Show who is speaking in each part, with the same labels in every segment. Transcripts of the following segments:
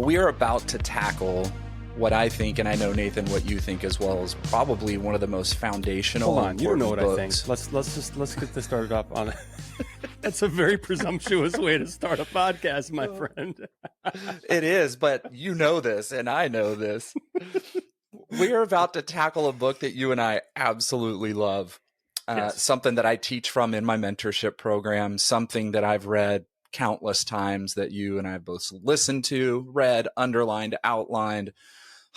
Speaker 1: We are about to tackle what I think, and I know, Nathan, what you think as well, is probably one of the most foundational.
Speaker 2: Hold on, you don't know what
Speaker 1: books.
Speaker 2: I think. Let's get this started up on. That's a very presumptuous way to start a podcast, my friend.
Speaker 1: It is, but you know this, and I know this. We are about to tackle a book that you and I absolutely love.
Speaker 2: Yes.
Speaker 1: Something that I teach from in my mentorship program, something that I've read countless times, that you and I both listened to, read, underlined, outlined,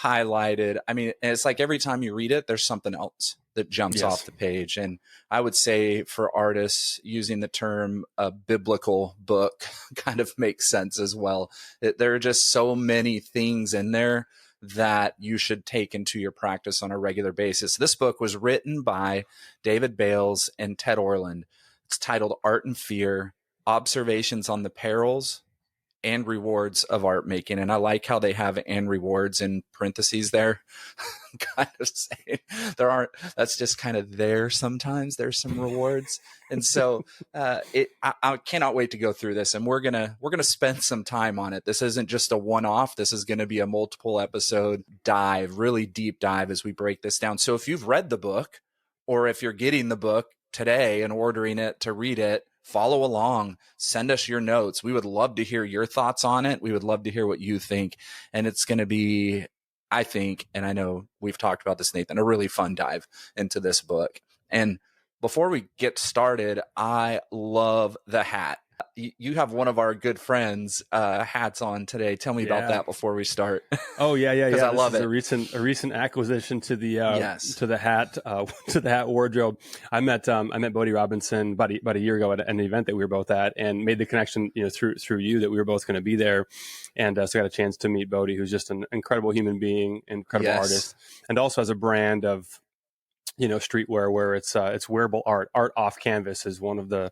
Speaker 1: highlighted. I mean, it's like every time you read it, there's something else that jumps off the page. And I would say for artists, using the term a biblical book kind of makes sense as well. There are just so many things in there that you should take into your practice on a regular basis. This book was written by David Bales and Ted Orland. It's titled Art and Fear: Observations on the Perils and Rewards of Art Making. And I like how they have "and rewards" in parentheses there. Kind of saying that's just kind of there. Sometimes there's some rewards. And so I cannot wait to go through this, and we're gonna spend some time on it. This isn't just a one-off. This is going to be a multiple episode dive, really deep dive as we break this down. So if you've read the book, or if you're getting the book today and ordering it to read it, follow along, send us your notes. We would love to hear your thoughts on it. We would love to hear what you think. And it's going to be, I think, and I know we've talked about this, Nathan, a really fun dive into this book. And before we get started, I love the hat. You have one of our good friends' hats on today. Tell me about that before we start.
Speaker 2: Oh yeah.
Speaker 1: I love it.
Speaker 2: A recent acquisition to the to the hat wardrobe. I met Bodie Robinson about a year ago at an event that we were both at, and made the connection through you that we were both going to be there, and so I got a chance to meet Bodie, who's just an incredible human being, incredible artist, and also has a brand of streetwear where it's wearable art off canvas is one of the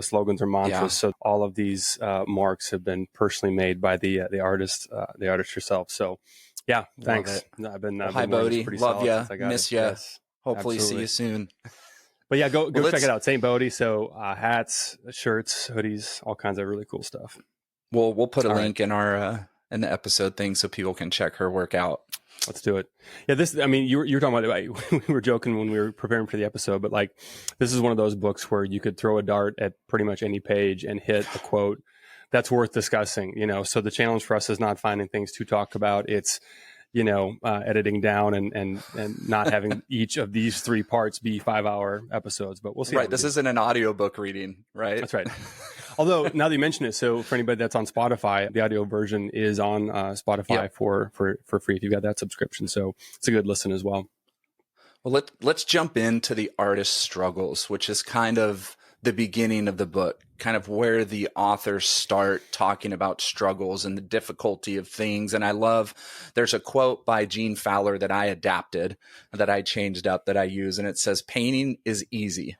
Speaker 2: slogans or mantras. Yeah. So all of these marks have been personally made by the artist herself. So yeah, thanks. I've been
Speaker 1: hi Bodie, love you, miss you. Yes, hopefully
Speaker 2: absolutely.
Speaker 1: See you soon.
Speaker 2: But yeah, go check it out. St. Bodie. So hats, shirts, hoodies, all kinds of really cool stuff.
Speaker 1: We'll put a link in our in the episode thing so people can check her work out.
Speaker 2: Let's do it. Yeah, you were talking about, we were joking when we were preparing for the episode, but like, this is one of those books where you could throw a dart at pretty much any page and hit a quote that's worth discussing, So the challenge for us is not finding things to talk about. It's, editing down and not having each of these three parts be 5-hour episodes, but we'll see.
Speaker 1: Right. This isn't an audiobook reading, right?
Speaker 2: That's right. Although now that you mention it, so for anybody that's on Spotify, the audio version is on Spotify for free if you've got that subscription. So it's a good listen as well.
Speaker 1: Well, let's jump into the artist's struggles, which is kind of the beginning of the book, kind of where the authors start talking about struggles and the difficulty of things. And I love, there's a quote by Gene Fowler that I adapted, that I changed up, that I use. And it says, "Painting is easy.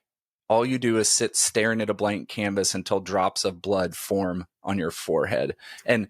Speaker 1: All you do is sit staring at a blank canvas until drops of blood form on your forehead." And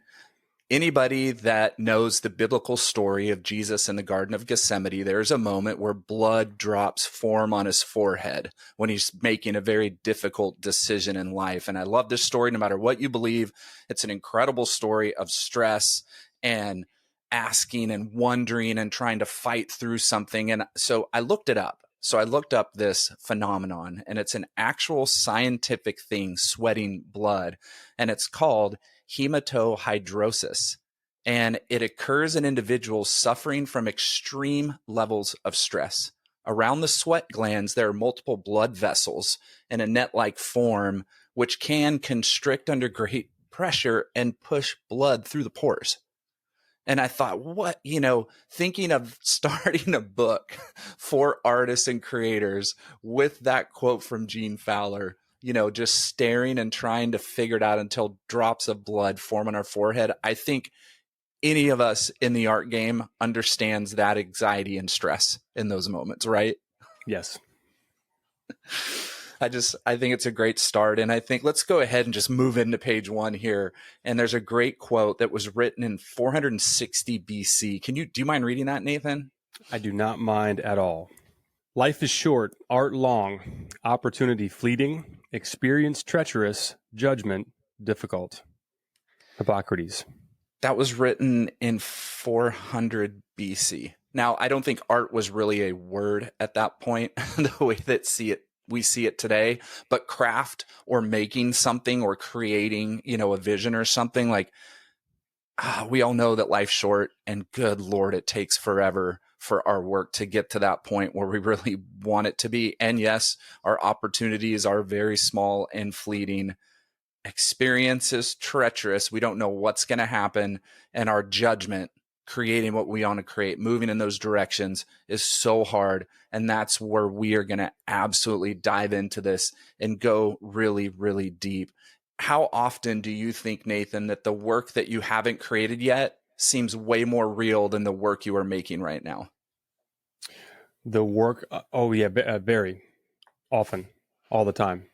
Speaker 1: anybody that knows the biblical story of Jesus in the Garden of Gethsemane, there's a moment where blood drops form on his forehead when he's making a very difficult decision in life. And I love this story no matter what you believe. It's an incredible story of stress and asking and wondering and trying to fight through something. And so I looked it up. So I looked up this phenomenon, and it's an actual scientific thing, sweating blood, and it's called hematohydrosis. And it occurs in individuals suffering from extreme levels of stress. Around the sweat glands, there are multiple blood vessels in a net-like form, which can constrict under great pressure and push blood through the pores. And I thought, thinking of starting a book for artists and creators with that quote from Gene Fowler, just staring and trying to figure it out until drops of blood form on our forehead. I think any of us in the art game understands that anxiety and stress in those moments, right?
Speaker 2: Yes.
Speaker 1: I think it's a great start. And I think let's go ahead and just move into page 1 here. And there's a great quote that was written in 460 BC. Do you mind reading that, Nathan?
Speaker 2: I do not mind at all. "Life is short, art long, opportunity fleeting, experience treacherous, judgment difficult." Hippocrates.
Speaker 1: That was written in 400 BC. Now, I don't think art was really a word at that point, the way that we see it today, but craft or making something or creating, a vision or something like, we all know that life's short, and good Lord, it takes forever for our work to get to that point where we really want it to be. And yes, our opportunities are very small and fleeting. Experience is treacherous. We don't know what's going to happen. And our judgment, creating what we want to create, moving in those directions, is so hard. And that's where we are going to absolutely dive into this and go really, really deep. How often do you think, Nathan, that the work that you haven't created yet seems way more real than the work you are making right now?
Speaker 2: The work, very often, all the time.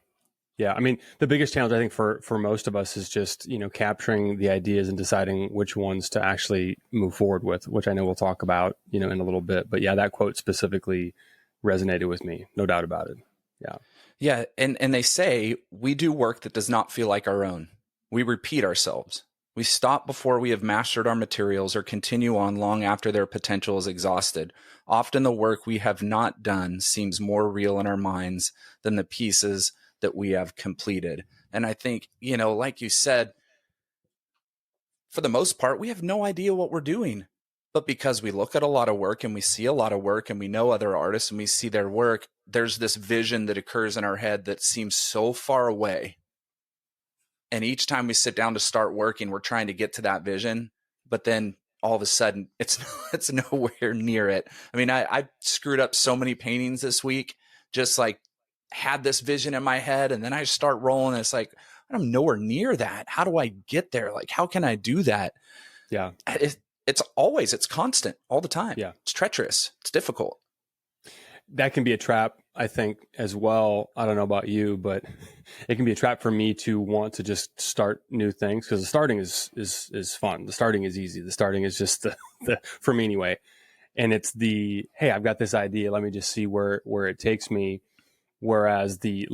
Speaker 2: Yeah, I mean, the biggest challenge I think for most of us is just, capturing the ideas and deciding which ones to actually move forward with, which I know we'll talk about, in a little bit. But yeah, that quote specifically resonated with me, no doubt about it. Yeah.
Speaker 1: Yeah, and they say we do work that does not feel like our own. We repeat ourselves. We stop before we have mastered our materials or continue on long after their potential is exhausted. Often the work we have not done seems more real in our minds than the pieces that we have completed. And I think, like you said, for the most part, we have no idea what we're doing. But because we look at a lot of work and we see a lot of work and we know other artists and we see their work, there's this vision that occurs in our head that seems so far away. And each time we sit down to start working, we're trying to get to that vision. But then all of a sudden, it's nowhere near it. I mean, I screwed up so many paintings this week, just like had this vision in my head. And then I start rolling. And it's like, I'm nowhere near that. How do I get there? Like, how can I do that?
Speaker 2: Yeah.
Speaker 1: It's constant all the time.
Speaker 2: Yeah.
Speaker 1: It's treacherous. It's difficult.
Speaker 2: That can be a trap, I think, as well. I don't know about you, but it can be a trap for me to want to just start new things, because the starting is fun. The starting is easy. The starting is just the for me anyway. And it's hey, I've got this idea. Let me just see where it takes me. Whereas the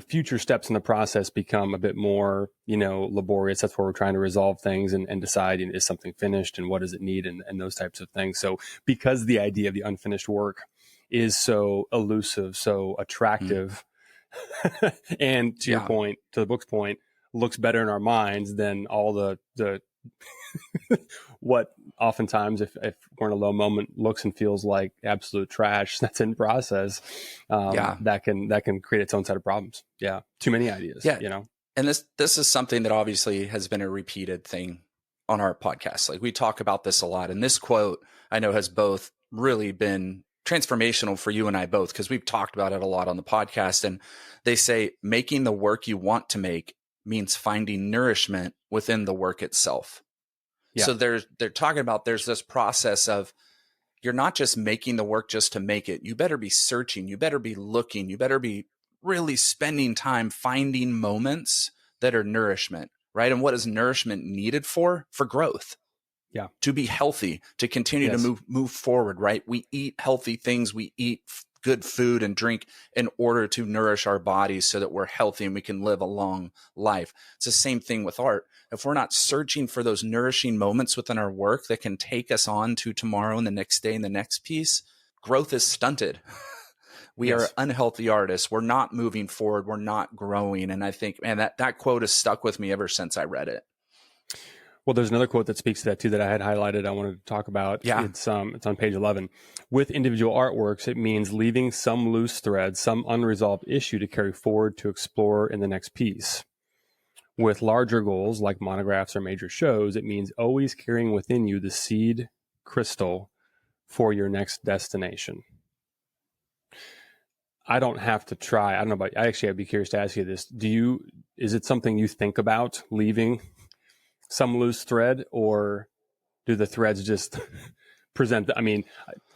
Speaker 2: future steps in the process become a bit more, laborious. That's where we're trying to resolve things and decide, is something finished and what does it need and those types of things. So because the idea of the unfinished work is so elusive, so attractive, and to your point, to the book's point, looks better in our minds than all the what oftentimes, if we're in a low moment, looks and feels like absolute trash that's in process, that can create its own set of problems. Yeah. Too many ideas,
Speaker 1: And this is something that obviously has been a repeated thing on our podcast. Like, we talk about this a lot. And this quote, I know, has both really been transformational for you and I both, because we've talked about it a lot on the podcast. And they say, making the work you want to make means finding nourishment within the work itself. Yeah. So they're talking about, there's this process of, you're not just making the work just to make it. You better be searching. You better be looking. You better be really spending time finding moments that are nourishment, right? And what is nourishment needed for? For growth. Yeah. To be healthy, to continue to move forward, right? We eat healthy things. We eat good food and drink in order to nourish our bodies so that we're healthy and we can live a long life. It's the same thing with art. If we're not searching for those nourishing moments within our work that can take us on to tomorrow and the next day and the next piece, growth is stunted. We are unhealthy artists. We're not moving forward. We're not growing. And I think, man, that quote has stuck with me ever since I read it.
Speaker 2: Well, there's another quote that speaks to that too that I had highlighted. I wanted to talk about. Yeah. It's on page 11. With individual artworks, it means leaving some loose thread, some unresolved issue to carry forward to explore in the next piece. With larger goals like monographs or major shows, it means always carrying within you the seed crystal for your next destination. I don't have to try. I don't know about, I'd be curious to ask you this. Is it something you think about, leaving some loose thread, or do the threads just present? I mean,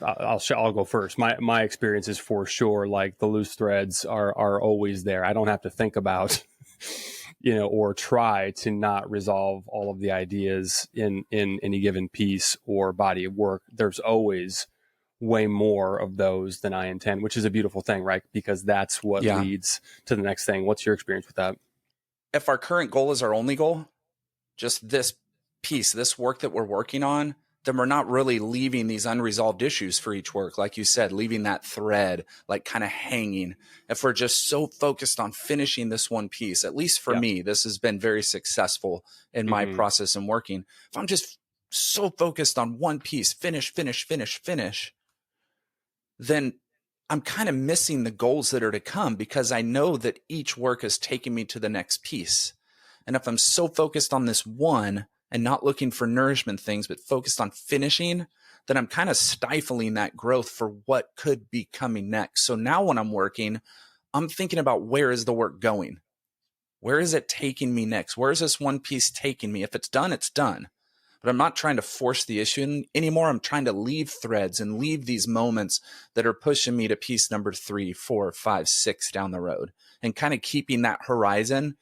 Speaker 2: I'll go first. My experience is for sure, like, the loose threads are always there. I don't have to think about, or try to not resolve all of the ideas in any given piece or body of work. There's always way more of those than I intend, which is a beautiful thing, right? Because that's what leads to the next thing. What's your experience with that?
Speaker 1: If our current goal is our only goal, just this piece, this work that we're working on, then we're not really leaving these unresolved issues for each work. Like you said, leaving that thread like kind of hanging. If we're just so focused on finishing this one piece, at least for me, this has been very successful in my process and working. If I'm just so focused on one piece, finish, then I'm kind of missing the goals that are to come, because I know that each work is taking me to the next piece. And if I'm so focused on this one and not looking for nourishment things, but focused on finishing, then I'm kind of stifling that growth for what could be coming next. So now when I'm working, I'm thinking about, where is the work going? Where is it taking me next? Where is this one piece taking me? If it's done, it's done. But I'm not trying to force the issue anymore. I'm trying to leave threads and leave these moments that are pushing me to piece number 3, 4, 5, 6 down the road, and kind of keeping that horizon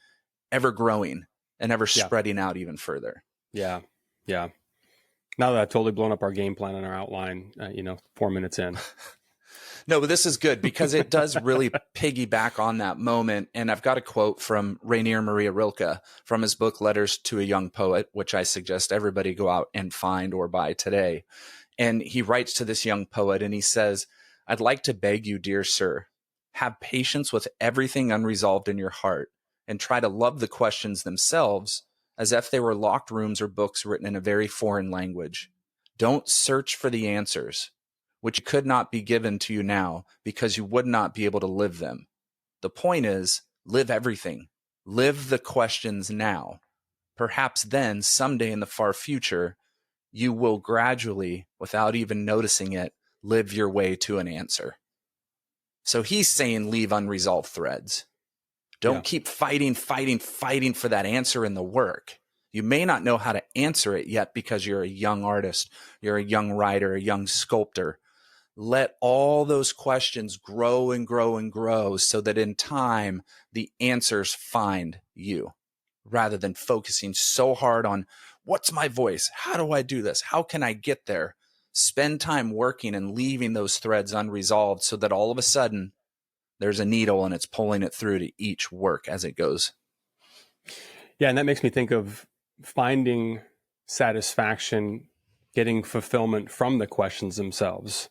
Speaker 1: ever growing and ever spreading out even further.
Speaker 2: Yeah. Yeah. Now that I've totally blown up our game plan and our outline, 4 minutes in.
Speaker 1: No, but this is good because it does really piggyback on that moment. And I've got a quote from Rainer Maria Rilke from his book, Letters to a Young Poet, which I suggest everybody go out and find or buy today. And he writes to this young poet and he says, "I'd like to beg you, dear sir, have patience with everything unresolved in your heart and try to love the questions themselves as if they were locked rooms or books written in a very foreign language. Don't search for the answers, which could not be given to you now because you would not be able to live them. The point is, live everything. Live the questions now. Perhaps then, someday in the far future, you will gradually, without even noticing it, live your way to an answer." So he's saying leave unresolved threads. Don't keep fighting for that answer in the work. You may not know how to answer it yet because you're a young artist, you're a young writer, a young sculptor. Let all those questions grow and grow and grow so that in time, the answers find you, rather than focusing so hard on, what's my voice? How do I do this? How can I get there? Spend time working and leaving those threads unresolved so that all of a sudden there's a needle and it's pulling it through to each work as it goes.
Speaker 2: Yeah. And that makes me think of finding satisfaction, getting fulfillment from the questions themselves,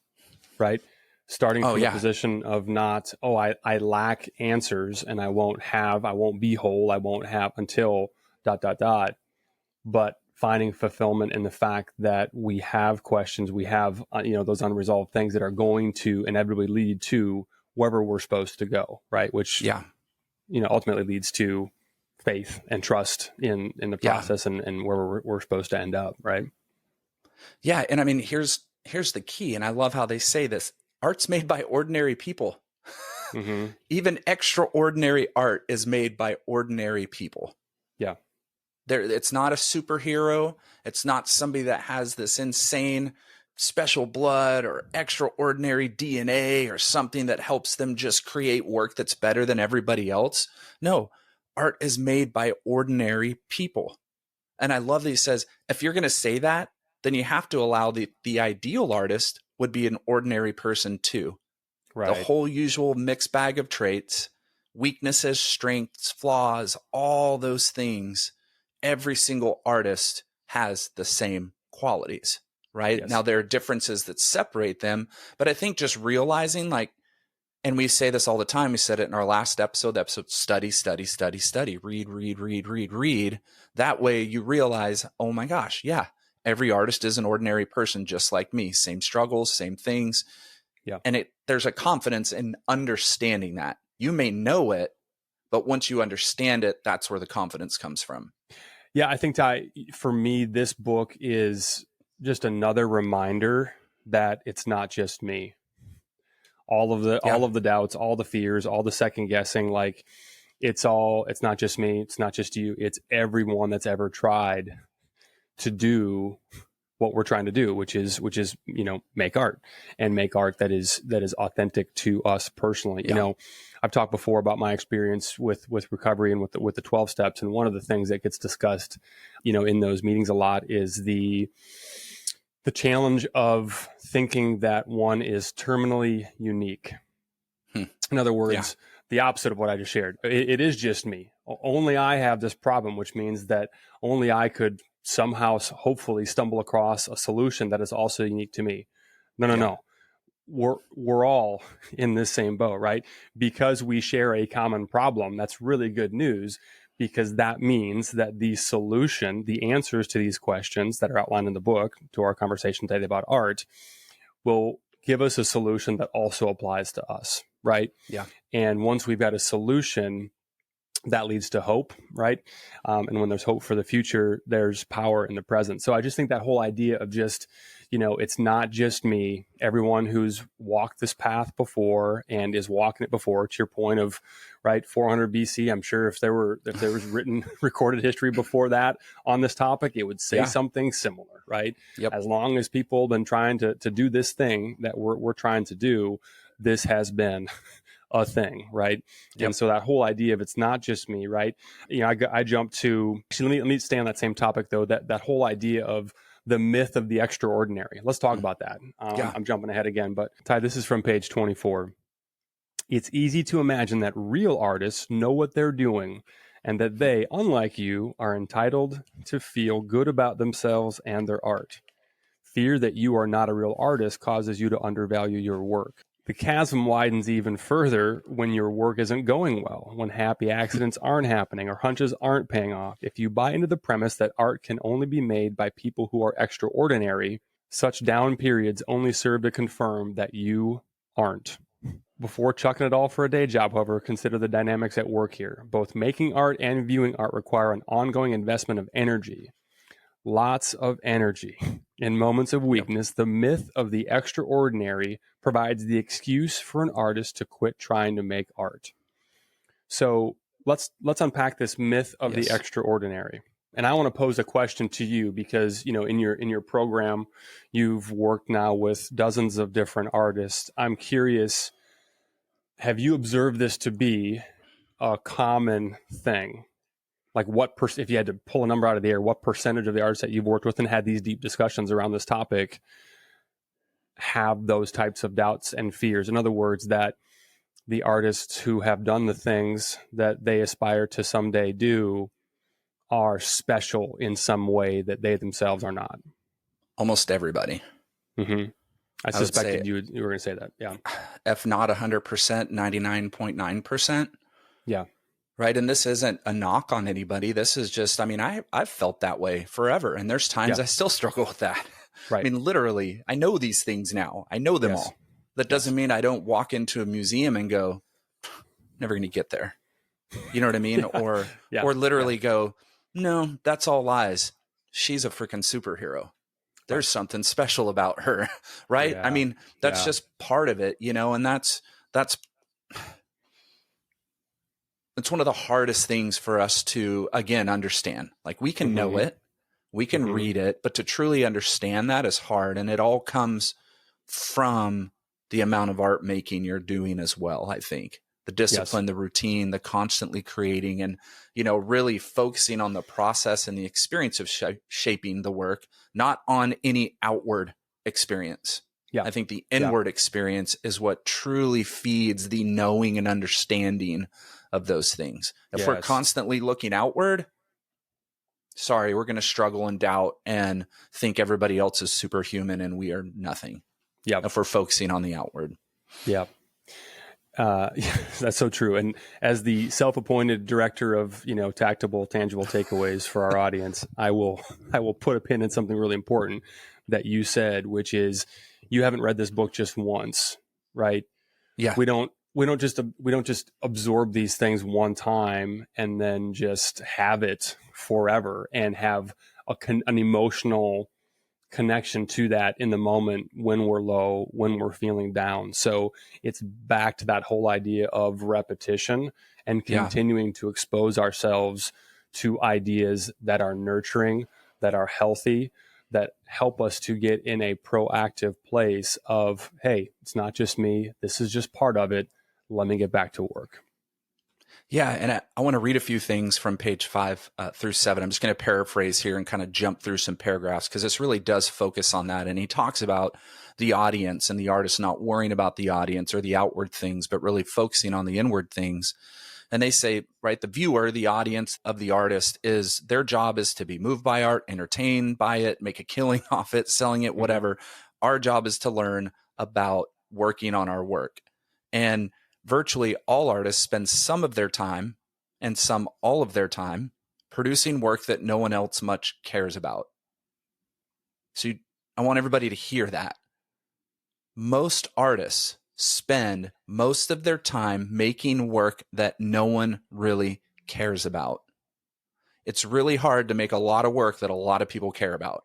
Speaker 2: right? Starting from a position of not, I lack answers and I won't be whole, I won't have until ... But finding fulfillment in the fact that we have questions, we have, those unresolved things that are going to inevitably lead to wherever we're supposed to go, right? Which, ultimately leads to faith and trust in the process and where we're supposed to end up, right?
Speaker 1: Yeah. And I mean, here's the key. And I love how they say this: art's made by ordinary people. Mm-hmm. Even extraordinary art is made by ordinary people.
Speaker 2: Yeah.
Speaker 1: It's not a superhero. It's not somebody that has this insane special blood or extraordinary DNA or something that helps them just create work that's better than everybody else. No, art is made by ordinary people. And I love that he says, if you're going to say that, then you have to allow the ideal artist would be an ordinary person too. Right. The whole usual mixed bag of traits, weaknesses, strengths, flaws, all those things. Every single artist has the same qualities, right? Yes. Now there are differences that separate them, but I think just realizing and we say this all the time, we said it in our last episode, study, read. That way you realize, oh my gosh, yeah, every artist is an ordinary person just like me, same struggles, same things. Yeah. And there's a confidence in understanding that. You may know it, but once you understand it, that's where the confidence comes from.
Speaker 2: Yeah, I think, Ty, for me, this book is just another reminder that it's not just me. All of the doubts, all the fears, all the second guessing, it's not just me, it's not just you, it's everyone that's ever tried to do what we're trying to do, which is make art that is authentic to us personally. Yeah. I've talked before about my experience with recovery and with the 12 steps. And one of the things that gets discussed, in those meetings a lot is the challenge of thinking that one is terminally unique. In other words, the opposite of what I just shared. It is just me. Only I have this problem, which means that only I could somehow hopefully stumble across a solution that is also unique to me. No. We're all in this same boat, right? Because we share a common problem. That's really good news, because that means that the solution, the answers to these questions that are outlined in the book, to our conversation today about art, will give us a solution that also applies to us, right?
Speaker 1: Yeah.
Speaker 2: And once we've got a solution, that leads to hope, right? And when there's hope for the future, there's power in the present. So I just think that whole idea of just, it's not just me. Everyone who's walked this path before and is walking it before, to your point of, right, 400 BC, I'm sure if there was written recorded history before that on this topic, it would say something similar, right?
Speaker 1: Yep.
Speaker 2: As long as people have been trying to do this thing that we're trying to do, this has been a thing, right?
Speaker 1: Yep.
Speaker 2: And so that whole idea of it's not just me, right? I jumped to, actually, let me stay on that same topic though, that whole idea of the myth of the extraordinary. Let's talk about that. I'm jumping ahead again, but Ty, this is from page 24. It's easy to imagine that real artists know what they're doing and that they, unlike you, are entitled to feel good about themselves and their art. Fear that you are not a real artist causes you to undervalue your work. The chasm widens even further when your work isn't going well, when happy accidents aren't happening or hunches aren't paying off. If you buy into the premise that art can only be made by people who are extraordinary, such down periods only serve to confirm that you aren't. Before chucking it all for a day job, however, consider the dynamics at work here. Both making art and viewing art require an ongoing investment of energy. Lots of energy. In moments of weakness, the myth of the extraordinary provides the excuse for an artist to quit trying to make art. So let's unpack this myth of the extraordinary. And I want to pose a question to you because, in your program, you've worked now with dozens of different artists. I'm curious, have you observed this to be a common thing? Like if you had to pull a number out of the air, what percentage of the artists that you've worked with and had these deep discussions around this topic have those types of doubts and fears? In other words, that the artists who have done the things that they aspire to someday do are special in some way that they themselves are not.
Speaker 1: Almost everybody.
Speaker 2: Mm-hmm. I suspected you were going to say that. Yeah.
Speaker 1: If not 100%, 99.9%.
Speaker 2: Yeah.
Speaker 1: Right. And this isn't a knock on anybody. This is just, I've felt that way forever. And there's times I still struggle with that.
Speaker 2: Right.
Speaker 1: Literally, I know these things now. I know them all. That doesn't mean I don't walk into a museum and go, never going to get there. You know what I mean? Or literally go, no, that's all lies. She's a freaking superhero. There's something special about her. Right.
Speaker 2: Yeah.
Speaker 1: That's just part of it, and that's it's one of the hardest things for us to, again, understand. Like we can know it, we can read it, but to truly understand that is hard. And it all comes from the amount of art making you're doing as well. I think the discipline, the routine, the constantly creating and, really focusing on the process and the experience of shaping the work, not on any outward experience. Yeah. I think the inward experience is what truly feeds the knowing and understanding of those things. If we're constantly looking outward, we're going to struggle and doubt and think everybody else is superhuman and we are nothing. Yeah. If we're focusing on the outward. Yeah.
Speaker 2: That's so true. And as the self-appointed director of, tactable, tangible takeaways for our audience, I will put a pin in something really important that you said, which is you haven't read this book just once, right?
Speaker 1: Yeah.
Speaker 2: We don't just absorb these things one time and then just have it forever and have an emotional connection to that in the moment when we're low, when we're feeling down. So it's back to that whole idea of repetition and continuing to expose ourselves to ideas that are nurturing, that are healthy, that help us to get in a proactive place of, hey, it's not just me. This is just part of it. Let me get back to work.
Speaker 1: Yeah. And I want to read a few things from page 5 through 7. I'm just going to paraphrase here and kind of jump through some paragraphs because this really does focus on that. And he talks about the audience and the artist not worrying about the audience or the outward things, but really focusing on the inward things. And they say, right, the viewer, the audience of the artist, is their job is to be moved by art, entertained by it, make a killing off it, selling it, whatever. Our job is to learn about working on our work. And virtually all artists spend some of their time and some all of their time producing work that no one else much cares about. So I want everybody to hear that. Most artists spend most of their time making work that no one really cares about. It's really hard to make a lot of work that a lot of people care about.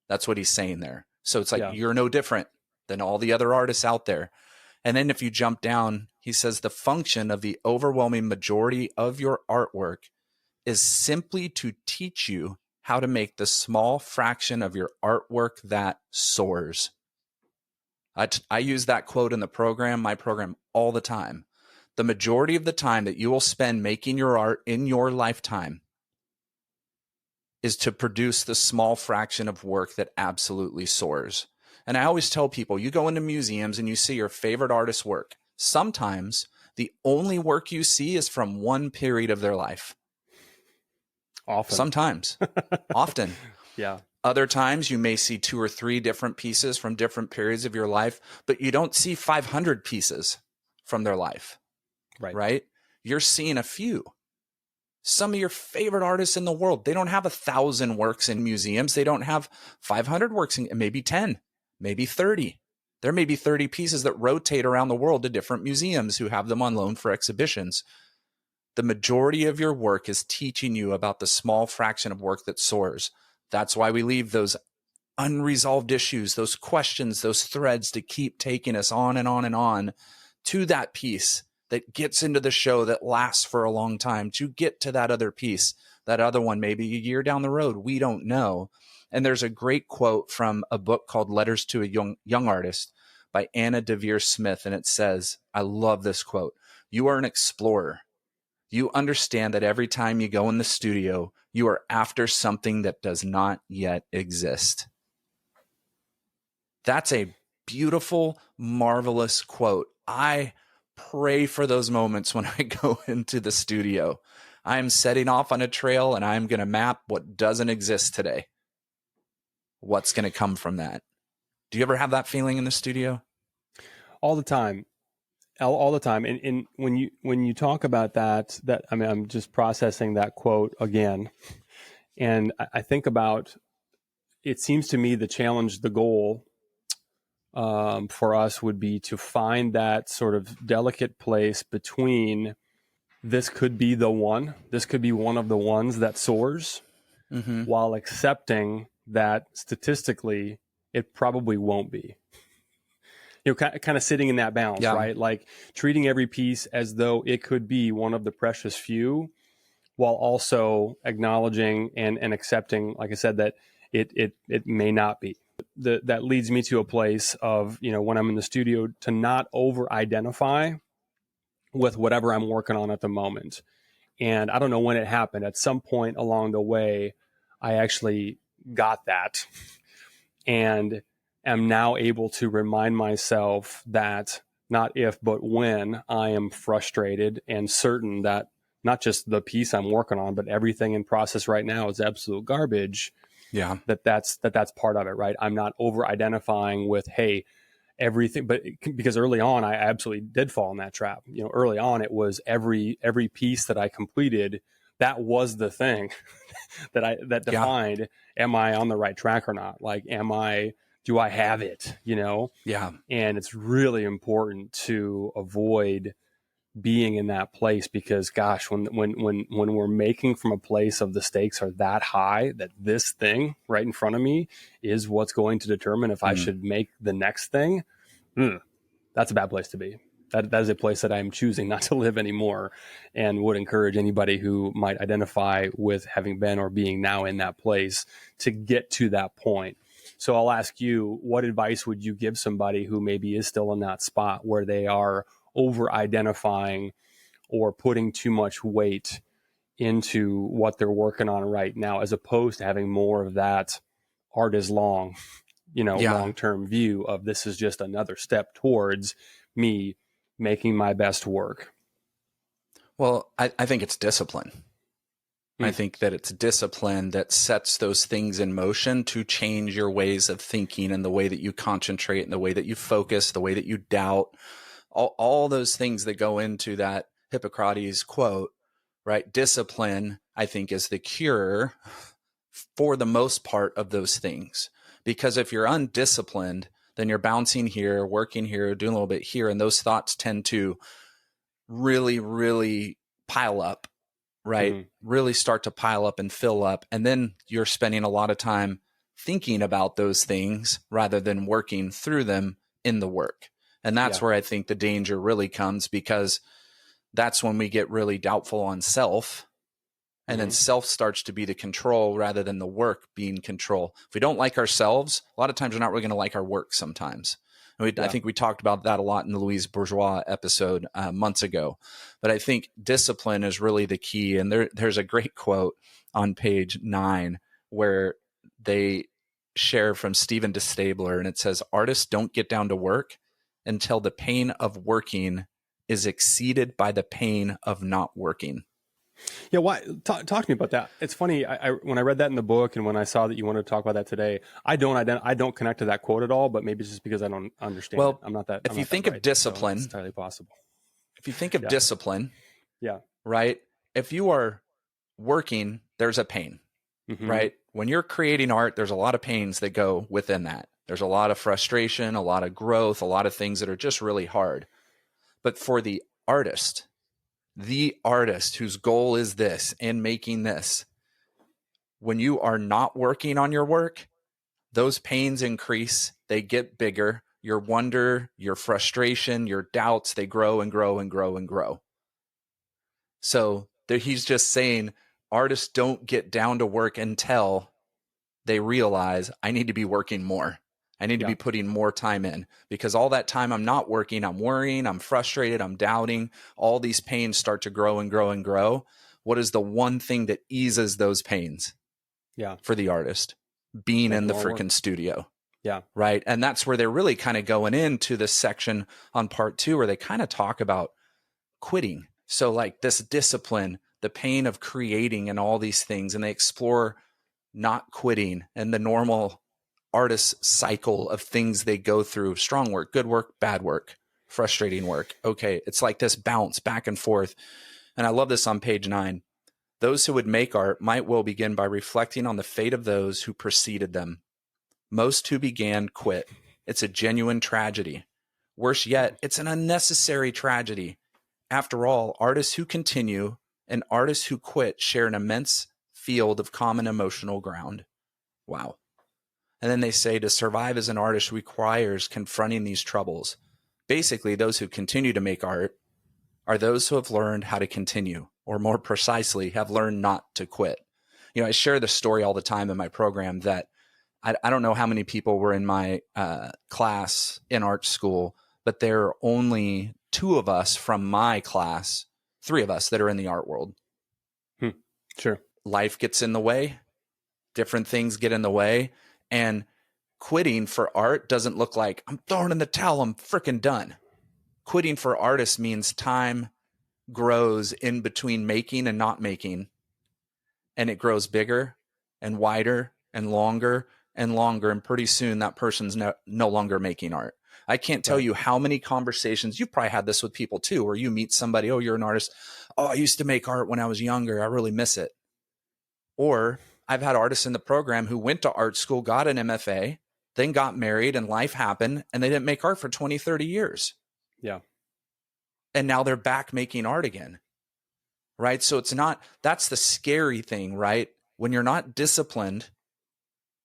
Speaker 1: That's what he's saying there. So it's like, you're no different than all the other artists out there. And then if you jump down, he says the function of the overwhelming majority of your artwork is simply to teach you how to make the small fraction of your artwork that soars. I use that quote in the program, my program, all the time. The majority of the time that you will spend making your art in your lifetime is to produce the small fraction of work that absolutely soars. And I always tell people, you go into museums and you see your favorite artist's work. Sometimes the only work you see is from one period of their life.
Speaker 2: Often.
Speaker 1: Sometimes. Often.
Speaker 2: Yeah.
Speaker 1: Other times you may see 2 or 3 different pieces from different periods of your life, but you don't see 500 pieces from their life. Right? You're seeing a few. Some of your favorite artists in the world, they don't have 1,000 works in museums. They don't have 500 works, maybe 10, maybe 30. There may be 30 pieces that rotate around the world to different museums who have them on loan for exhibitions. The majority of your work is teaching you about the small fraction of work that soars. That's why we leave those unresolved issues, those questions, those threads to keep taking us on and on and on to that piece that gets into the show that lasts for a long time, to get to that other piece, that other one, maybe a year down the road. We don't know. And there's a great quote from a book called Letters to a Young Artist by Anna DeVere Smith. And it says, I love this quote, "You are an explorer. You understand that every time you go in the studio, you are after something that does not yet exist." That's a beautiful, marvelous quote. I pray for those moments when I go into the studio. I am setting off on a trail and I'm going to map what doesn't exist today. What's going to come from that? Do you ever have that feeling in the studio?
Speaker 2: All the time. All the time. And when you talk about that, I mean, I'm just processing that quote again. And I think about, it seems to me the challenge, the goal for us would be to find that sort of delicate place between this could be the one, this could be one of the ones that soars, while accepting that statistically it probably won't be. Kind of sitting in that balance, right? Like treating every piece as though it could be one of the precious few, while also acknowledging and accepting, like I said, that it may not be. That leads me to a place of, when I'm in the studio, to not over-identify with whatever I'm working on at the moment. And I don't know when it happened. At some point along the way, I actually got that. And am now able to remind myself that not if, but when I am frustrated and certain that not just the piece I'm working on, but everything in process right now is absolute garbage.
Speaker 1: Yeah.
Speaker 2: That's part of it, right? I'm not over identifying with, hey, everything, but because early on, I absolutely did fall in that trap. Early on, it was every piece that I completed, that was the thing that defined, am I on the right track or not? Like, do I have it?
Speaker 1: Yeah.
Speaker 2: And it's really important to avoid being in that place, because gosh, when we're making from a place of the stakes are that high, that this thing right in front of me is what's going to determine if I should make the next thing, that's a bad place to be. That is a place that I am choosing not to live anymore, and would encourage anybody who might identify with having been or being now in that place to get to that point. So I'll ask you, what advice would you give somebody who maybe is still in that spot where they are over-identifying or putting too much weight into what they're working on right now, as opposed to having more of that art is long, long-term view of this is just another step towards me making my best work?
Speaker 1: Well, I think it's discipline. I think that it's discipline that sets those things in motion to change your ways of thinking and the way that you concentrate and the way that you focus, the way that you doubt, all those things that go into that Hippocrates quote, right? Discipline, I think, is the cure for the most part of those things. Because if you're undisciplined, then you're bouncing here, working here, doing a little bit here, and those thoughts tend to really, really pile up. Right? Really start to pile up and fill up. And then you're spending a lot of time thinking about those things rather than working through them in the work. And that's where I think the danger really comes, because that's when we get really doubtful on self. And then self starts to be the control rather than the work being control. If we don't like ourselves, a lot of times we're not really going to like our work sometimes. I think we talked about that a lot in the Louise Bourgeois episode months ago. But I think discipline is really the key. And there's a great quote on page 9 where they share from Stephen DeStabler, and it says, "Artists don't get down to work until the pain of working is exceeded by the pain of not working."
Speaker 2: Yeah, why? Talk to me about that. It's funny. When I read that in the book, and when I saw that you wanted to talk about that today, I don't connect to that quote at all. But maybe it's just because I don't understand.
Speaker 1: Well,
Speaker 2: it. I'm not that.
Speaker 1: If you think of discipline,
Speaker 2: it's entirely possible.
Speaker 1: If you think of discipline,
Speaker 2: yeah,
Speaker 1: right. If you are working, there's a pain, right? When you're creating art, there's a lot of pains that go within that. There's a lot of frustration, a lot of growth, a lot of things that are just really hard. But for the artist whose goal is this and making this, when you are not working on your work, those pains increase, they get bigger. Your wonder, your frustration, your doubts, they grow and grow and grow and grow. So he's just saying artists don't get down to work until they realize, I need to be working more. I need to be putting more time in, because all that time I'm not working, I'm worrying, I'm frustrated, I'm doubting. All these pains start to grow and grow and grow. What is the one thing that eases those pains? For the artist, being in the freaking studio. Right. And that's where they're really kind of going into this section on part 2, where they kind of talk about quitting. So like this discipline, the pain of creating and all these things, and they explore not quitting and the normal artist cycle of things they go through: strong work, good work, bad work, frustrating work. Okay. It's like this bounce back and forth. And I love this on page 9. Those who would make art might well begin by reflecting on the fate of those who preceded them. Most who began quit. It's a genuine tragedy. Worse yet, it's an unnecessary tragedy. After all, artists who continue and artists who quit share an immense field of common emotional ground. Wow. And then they say to survive as an artist requires confronting these troubles. Basically, those who continue to make art are those who have learned how to continue, or more precisely, have learned not to quit. I share this story all the time in my program that I don't know how many people were in my class in art school, but there are only 2 of us from my class, 3 of us that are in the art world.
Speaker 2: Sure.
Speaker 1: Life gets in the way. Different things get in the way. And quitting for art doesn't look like I'm throwing in the towel, I'm freaking done. Quitting for artists means time grows in between making and not making. And it grows bigger and wider and longer and longer. And pretty soon that person's no longer making art. I can't tell you how many conversations, you've probably had this with people too, where you meet somebody, oh, you're an artist. Oh, I used to make art when I was younger. I really miss it. Or I've had artists in the program who went to art school, got an MFA, then got married and life happened and they didn't make art for 20, 30 years.
Speaker 2: Yeah.
Speaker 1: And now they're back making art again. Right. So that's the scary thing, right? When you're not disciplined,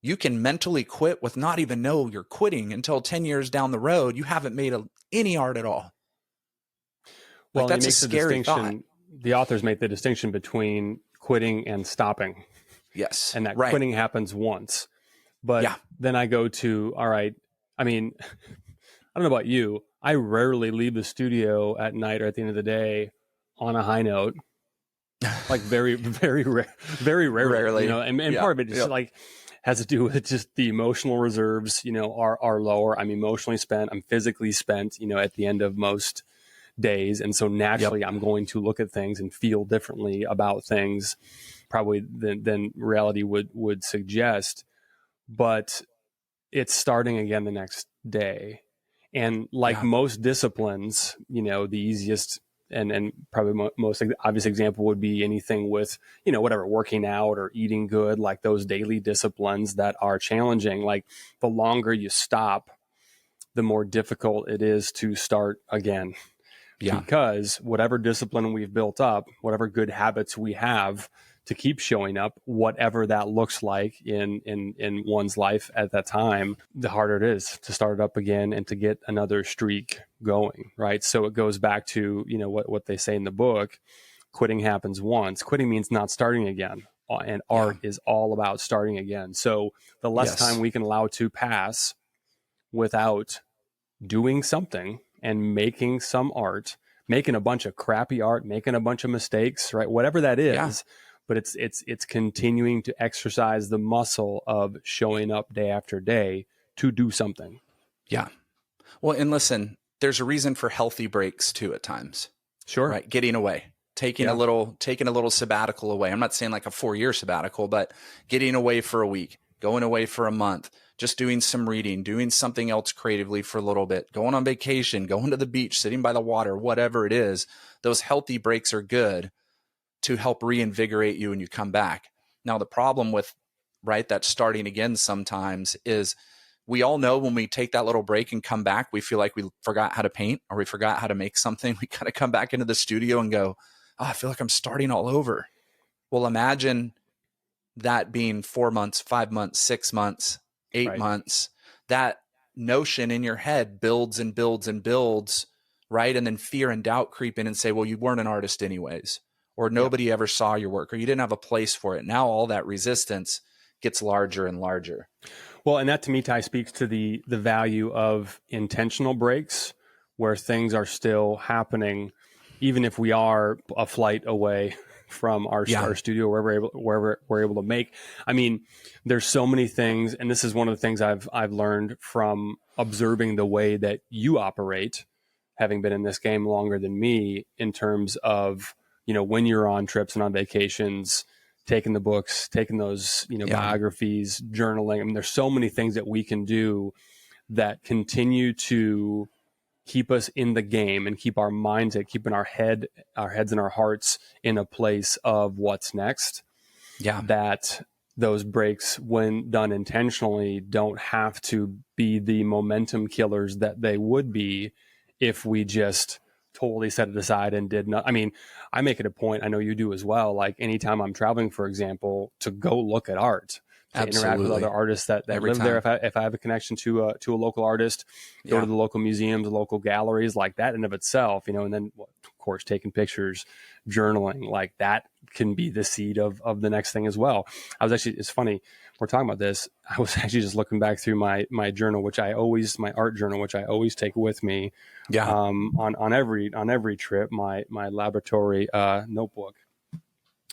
Speaker 1: you can mentally quit with not even know you're quitting until 10 years down the road, you haven't made any art at all.
Speaker 2: Well,
Speaker 1: that's a scary thought.
Speaker 2: The authors make the distinction between quitting and stopping.
Speaker 1: Yes.
Speaker 2: And that quitting happens once. But then I go to, all right, I mean, I don't know about you. I rarely leave the studio at night or at the end of the day on a high note. Like very, very rarely. And part of it is like has to do with just the emotional reserves, are lower. I'm emotionally spent. I'm physically spent, at the end of most days. And so naturally I'm going to look at things and feel differently about things probably than reality would suggest. But it's starting again the next day. And like most disciplines, the easiest and probably most obvious example would be anything with, whatever, working out or eating good, like those daily disciplines that are challenging. Like the longer you stop, the more difficult it is to start again. Yeah. Because whatever discipline we've built up, whatever good habits we have to keep showing up, whatever that looks like in one's life at that time, the harder it is to start it up again and to get another streak going, right? So it goes back to, what they say in the book, quitting happens once. Quitting means not starting again. And art is all about starting again. So the less time we can allow to pass without doing something and making some art, making a bunch of crappy art, making a bunch of mistakes, right? Whatever that is, but it's continuing to exercise the muscle of showing up day after day to do something.
Speaker 1: Yeah. Well, and listen, there's a reason for healthy breaks too at times.
Speaker 2: Sure.
Speaker 1: Right. Getting away, taking a little sabbatical away. I'm not saying like a 4-year sabbatical, but getting away for a week, going away for a month, just doing some reading, doing something else creatively for a little bit, going on vacation, going to the beach, sitting by the water, whatever it is. Those healthy breaks are good to help reinvigorate you when you come back. Now, the problem with, that starting again sometimes is we all know when we take that little break and come back, we feel like we forgot how to paint or we forgot how to make something. We kind of come back into the studio and go, I feel like I'm starting all over. Well, imagine that being 4 months, 5 months, 6 months, 8 months. That notion in your head builds and builds and builds, right? And then fear and doubt creep in and say, well, you weren't an artist anyways, or nobody ever saw your work, or you didn't have a place for it. Now all that resistance gets larger and larger.
Speaker 2: Well, and that to me, Ty, speaks to the value of intentional breaks where things are still happening, even if we are a flight away from our studio, wherever we're able to make. I mean, there's so many things, and this is one of the things I've learned from observing the way that you operate, having been in this game longer than me, in terms of, when you're on trips and on vacations, taking the books, taking those, biographies, journaling. I mean, there's so many things that we can do that continue to keep us in the game and keep our minds at keeping our heads and our hearts in a place of what's next. Yeah. That those breaks, when done intentionally, don't have to be the momentum killers that they would be if we just totally set it aside and did not. I mean, I make it a point, I know you do as well, like anytime I'm traveling, for example, to go look at art, to interact with other artists that live there. If I have a connection to a local artist, go to the local museums, local galleries, like that in of itself, and then of course, taking pictures, journaling, like that can be the seed of the next thing as well. It's funny, we're talking about this. I was actually just looking back through my journal, my art journal, which I always take with me. Yeah. On every trip, my laboratory notebook.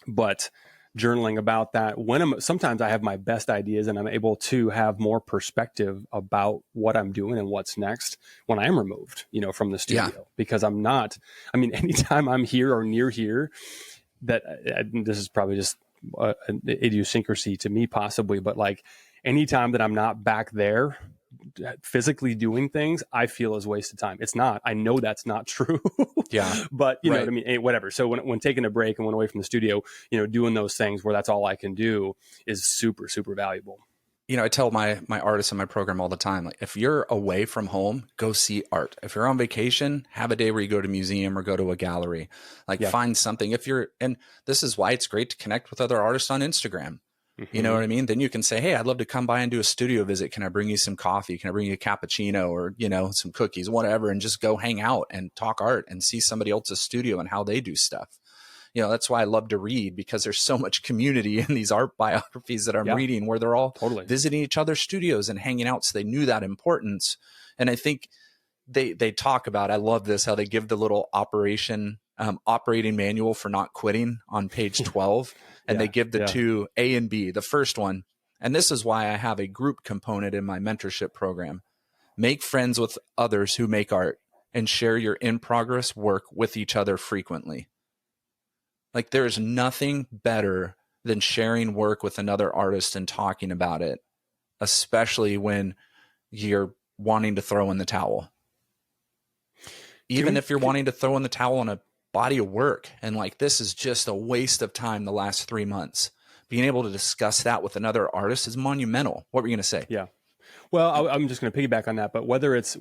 Speaker 2: But journaling about that sometimes I have my best ideas and I'm able to have more perspective about what I'm doing and what's next when I am removed, from the studio, because anytime I'm here or near here, that this is probably just an idiosyncrasy to me possibly, but like anytime that I'm not back there physically doing things, I feel is wasted time. It's not. I know that's not true. But you know what I mean? Whatever. So when taking a break and went away from the studio, doing those things where that's all I can do is super, super valuable.
Speaker 1: I tell my artists in my program all the time, like, if you're away from home, go see art. If you're on vacation, have a day where you go to a museum or go to a gallery, find something. And this is why it's great to connect with other artists on Instagram. Mm-hmm. You know what I mean? Then you can say, hey, I'd love to come by and do a studio visit. Can I bring you some coffee? Can I bring you a cappuccino or, some cookies, whatever, and just go hang out and talk art and see somebody else's studio and how they do stuff. That's why I love to read, because there's so much community in these art biographies that I'm reading where they're all visiting each other's studios and hanging out. So they knew that importance. And I think they talk about, I love this, how they give the little operating manual for not quitting on page 12. And they give the two, A and B, the first one. And this is why I have a group component in my mentorship program. Make friends with others who make art and share your in-progress work with each other frequently. Like, there is nothing better than sharing work with another artist and talking about it, especially when you're wanting to throw in the towel. Even if you're wanting to throw in the towel on a body of work and like, this is just a waste of time the last 3 months, being able to discuss that with another artist is monumental. What were you going to say?
Speaker 2: Yeah. Well, I'm just going to piggyback on that, but whether it's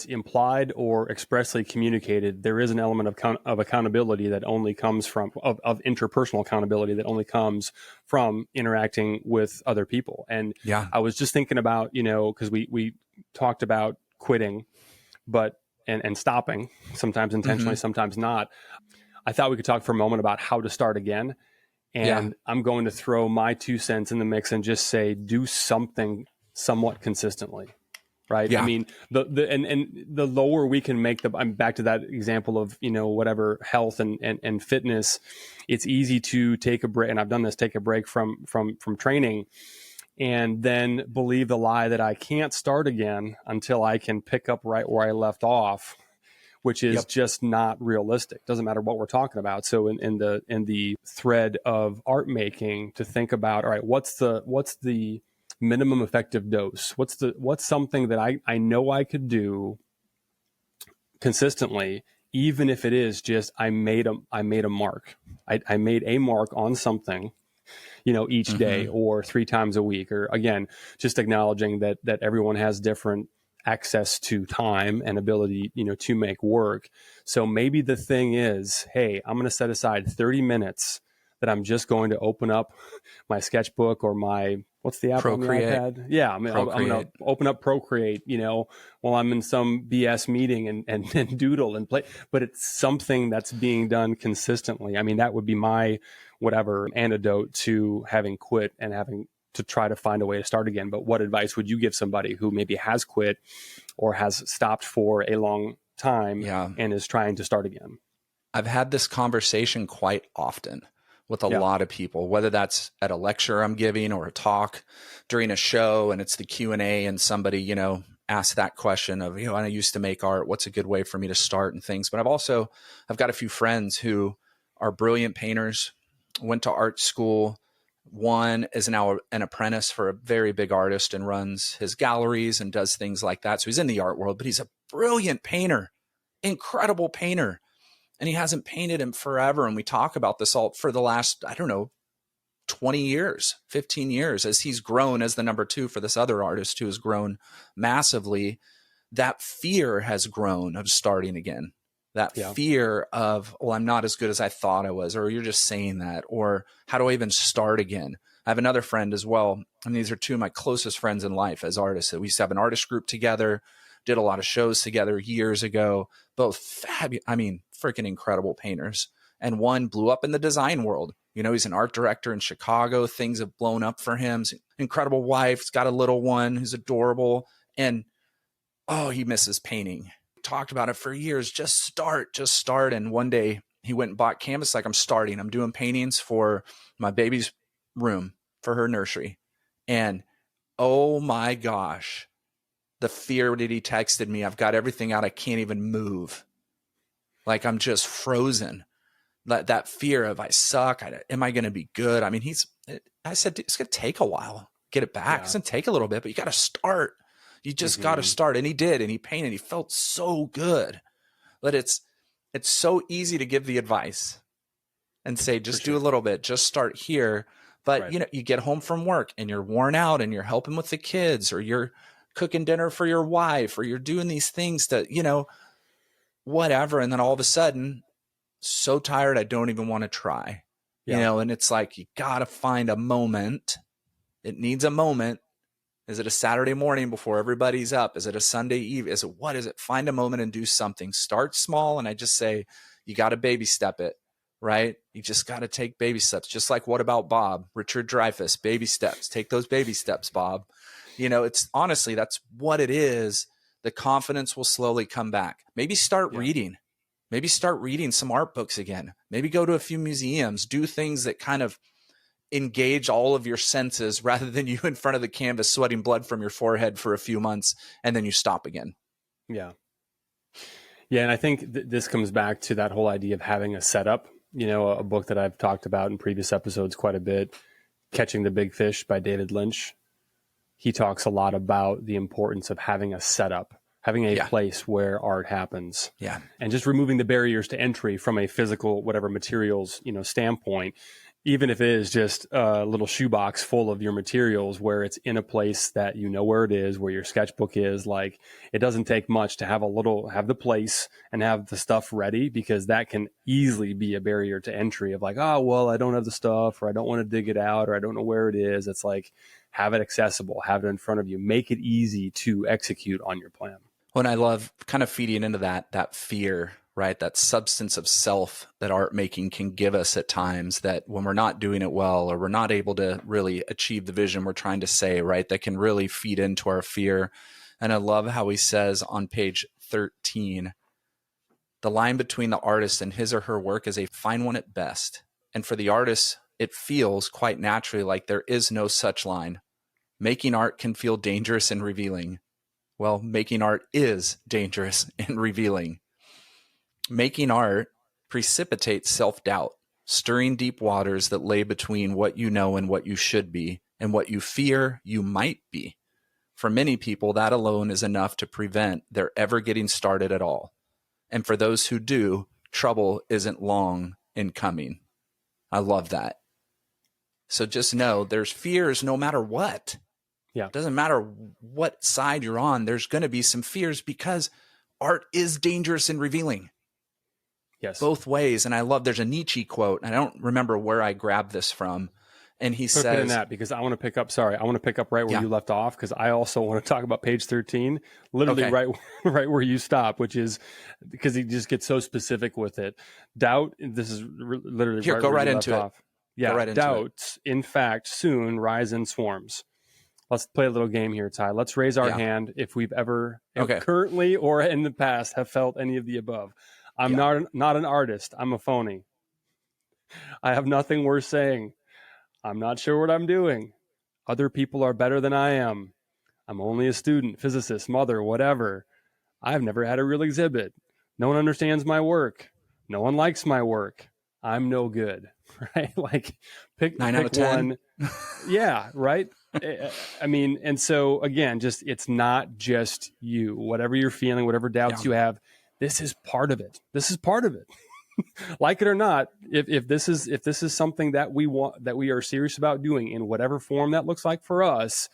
Speaker 2: implied or expressly communicated, there is an element of accountability that only comes from of interpersonal accountability that only comes from interacting with other people. And
Speaker 1: yeah,
Speaker 2: I was just thinking about, because we talked about quitting, but and stopping, sometimes intentionally, sometimes not. I thought we could talk for a moment about how to start again. And I'm going to throw my 2 cents in the mix and just say, do something somewhat consistently, right?
Speaker 1: Yeah.
Speaker 2: I mean, the lower we can make I'm back to that example of, whatever health and fitness, it's easy to take a break. And I've done this, take a break from training and then believe the lie that I can't start again until I can pick up right where I left off, which is just not realistic. Doesn't matter what we're talking about. So in the thread of art making, to think about, all right, what's the minimum effective dose? What's something that I know I could do consistently, even if it is just I made a mark. I made a mark on something, each day or 3 times a week, or again, just acknowledging that everyone has different access to time and ability, to make work. So maybe the thing is, hey, I'm going to set aside 30 minutes that I'm just going to open up my sketchbook or what's the app
Speaker 1: Procreate.
Speaker 2: on the iPad? Yeah, I'm going to open up Procreate, while I'm in some BS meeting and doodle and play. But it's something that's being done consistently. I mean, that would be my whatever antidote to having quit and having to try to find a way to start again. But what advice would you give somebody who maybe has quit or has stopped for a long time and is trying to start again?
Speaker 1: I've had this conversation quite often with a lot of people, whether that's at a lecture I'm giving or a talk during a show, and it's the Q&A and somebody, asks that question of, I used to make art. What's a good way for me to start and things? But I've got a few friends who are brilliant painters, went to art school. One is now an apprentice for a very big artist and runs his galleries and does things like that. So he's in the art world, but he's a brilliant painter, incredible painter. And he hasn't painted in forever. And we talk about this all for the last, 20 years, 15 years, as he's grown as the number 2 for this other artist who has grown massively. That fear has grown of starting again. That fear of, I'm not as good as I thought I was, or you're just saying that, or how do I even start again? I have another friend as well. And these are 2 of my closest friends in life as artists. We used to have an artist group together, did a lot of shows together years ago, both freaking incredible painters. And one blew up in the design world. He's an art director in Chicago. Things have blown up for him. He's an incredible wife. He's got a little one who's adorable. And, he misses painting. Talked about it for years. Just start. And one day he went and bought canvas. Like, I'm starting. I'm doing paintings for my baby's room for her nursery. And oh my gosh, the fear that he texted me, I've got everything out. I can't even move. Like, I'm just frozen. That fear of I suck. Am I going to be good? I mean, I said, it's going to take a while. Get it back. It's going to take a little bit, but you got to start. You just got to start. And he did. And he painted. He felt so good. But it's so easy to give the advice and say, just do a little bit, just start here. But, you get home from work and you're worn out and you're helping with the kids, or you're cooking dinner for your wife, or you're doing these things to, whatever. And then all of a sudden, so tired, I don't even want to try, and it's like, you got to find a moment. It needs a moment. Is it a Saturday morning before everybody's up? Is it a Sunday eve? What is it? Find a moment and do something. Start small. And I just say, you got to baby step it, right? You just got to take baby steps. Just like What About Bob? Richard Dreyfuss, baby steps. Take those baby steps, Bob. It's honestly, that's what it is. The confidence will slowly come back. Maybe start reading. Maybe start reading some art books again. Maybe go to a few museums. Do things that kind of engage all of your senses, rather than you in front of the canvas sweating blood from your forehead for a few months and then you stop again.
Speaker 2: Yeah. Yeah. And I think this comes back to that whole idea of having a setup, a book that I've talked about in previous episodes quite a bit, Catching the Big Fish by David Lynch. He talks a lot about the importance of having a setup, having a place where art happens.
Speaker 1: Yeah.
Speaker 2: And just removing the barriers to entry from a physical, whatever materials, standpoint, even if it is just a little shoebox full of your materials where it's in a place that you know where it is, where your sketchbook is. Like, it doesn't take much to have the place and have the stuff ready, because that can easily be a barrier to entry of like, oh, well, I don't have the stuff, or I don't want to dig it out, or I don't know where it is. It's like, have it accessible, have it in front of you, make it easy to execute on your plan.
Speaker 1: Well, and I love kind of feeding into that fear, right? That substance of self that art making can give us at times, that when we're not doing it well, or we're not able to really achieve the vision we're trying to say, right? That can really feed into our fear. And I love how he says on page 13, the line between the artist and his or her work is a fine one at best. And for the artist, it feels quite naturally like there is no such line. Making art can feel dangerous and revealing. Well, making art is dangerous and revealing. Making art precipitates self-doubt, stirring deep waters that lay between what you know and what you should be, and what you fear you might be. For many people, that alone is enough to prevent their ever getting started at all. And for those who do, trouble isn't long in coming. I love that. So just know there's fears no matter what.
Speaker 2: Yeah.
Speaker 1: It doesn't matter what side you're on. There's going to be some fears, because art is dangerous and revealing.
Speaker 2: Yes.
Speaker 1: Both ways. And I love, there's a Nietzsche quote, and I don't remember where I grabbed this from. And he says,
Speaker 2: in that, because I want to pick up right where you left off, because I also want to talk about page 13, literally right where you stop, which is because he just gets so specific with it. Doubt. This is literally
Speaker 1: here, go right into it.
Speaker 2: Yeah. Doubts, in fact, soon rise in swarms. Let's play a little game here, Ty. Let's raise our hand if we've ever currently or in the past have felt any of the above. I'm not an artist. I'm a phony. I have nothing worth saying. I'm not sure what I'm doing. Other people are better than I am. I'm only a student, physicist, mother, whatever. I've never had a real exhibit. No one understands my work. No one likes my work. I'm no good, right? Like, pick
Speaker 1: 9 out of 10.
Speaker 2: One. Yeah, right? I mean, and so again, it's not just you. Whatever you're feeling, whatever doubts you have, this is part of it. This is part of it. Like it or not, if this is something that we want, that we are serious about doing in whatever form that looks like for us,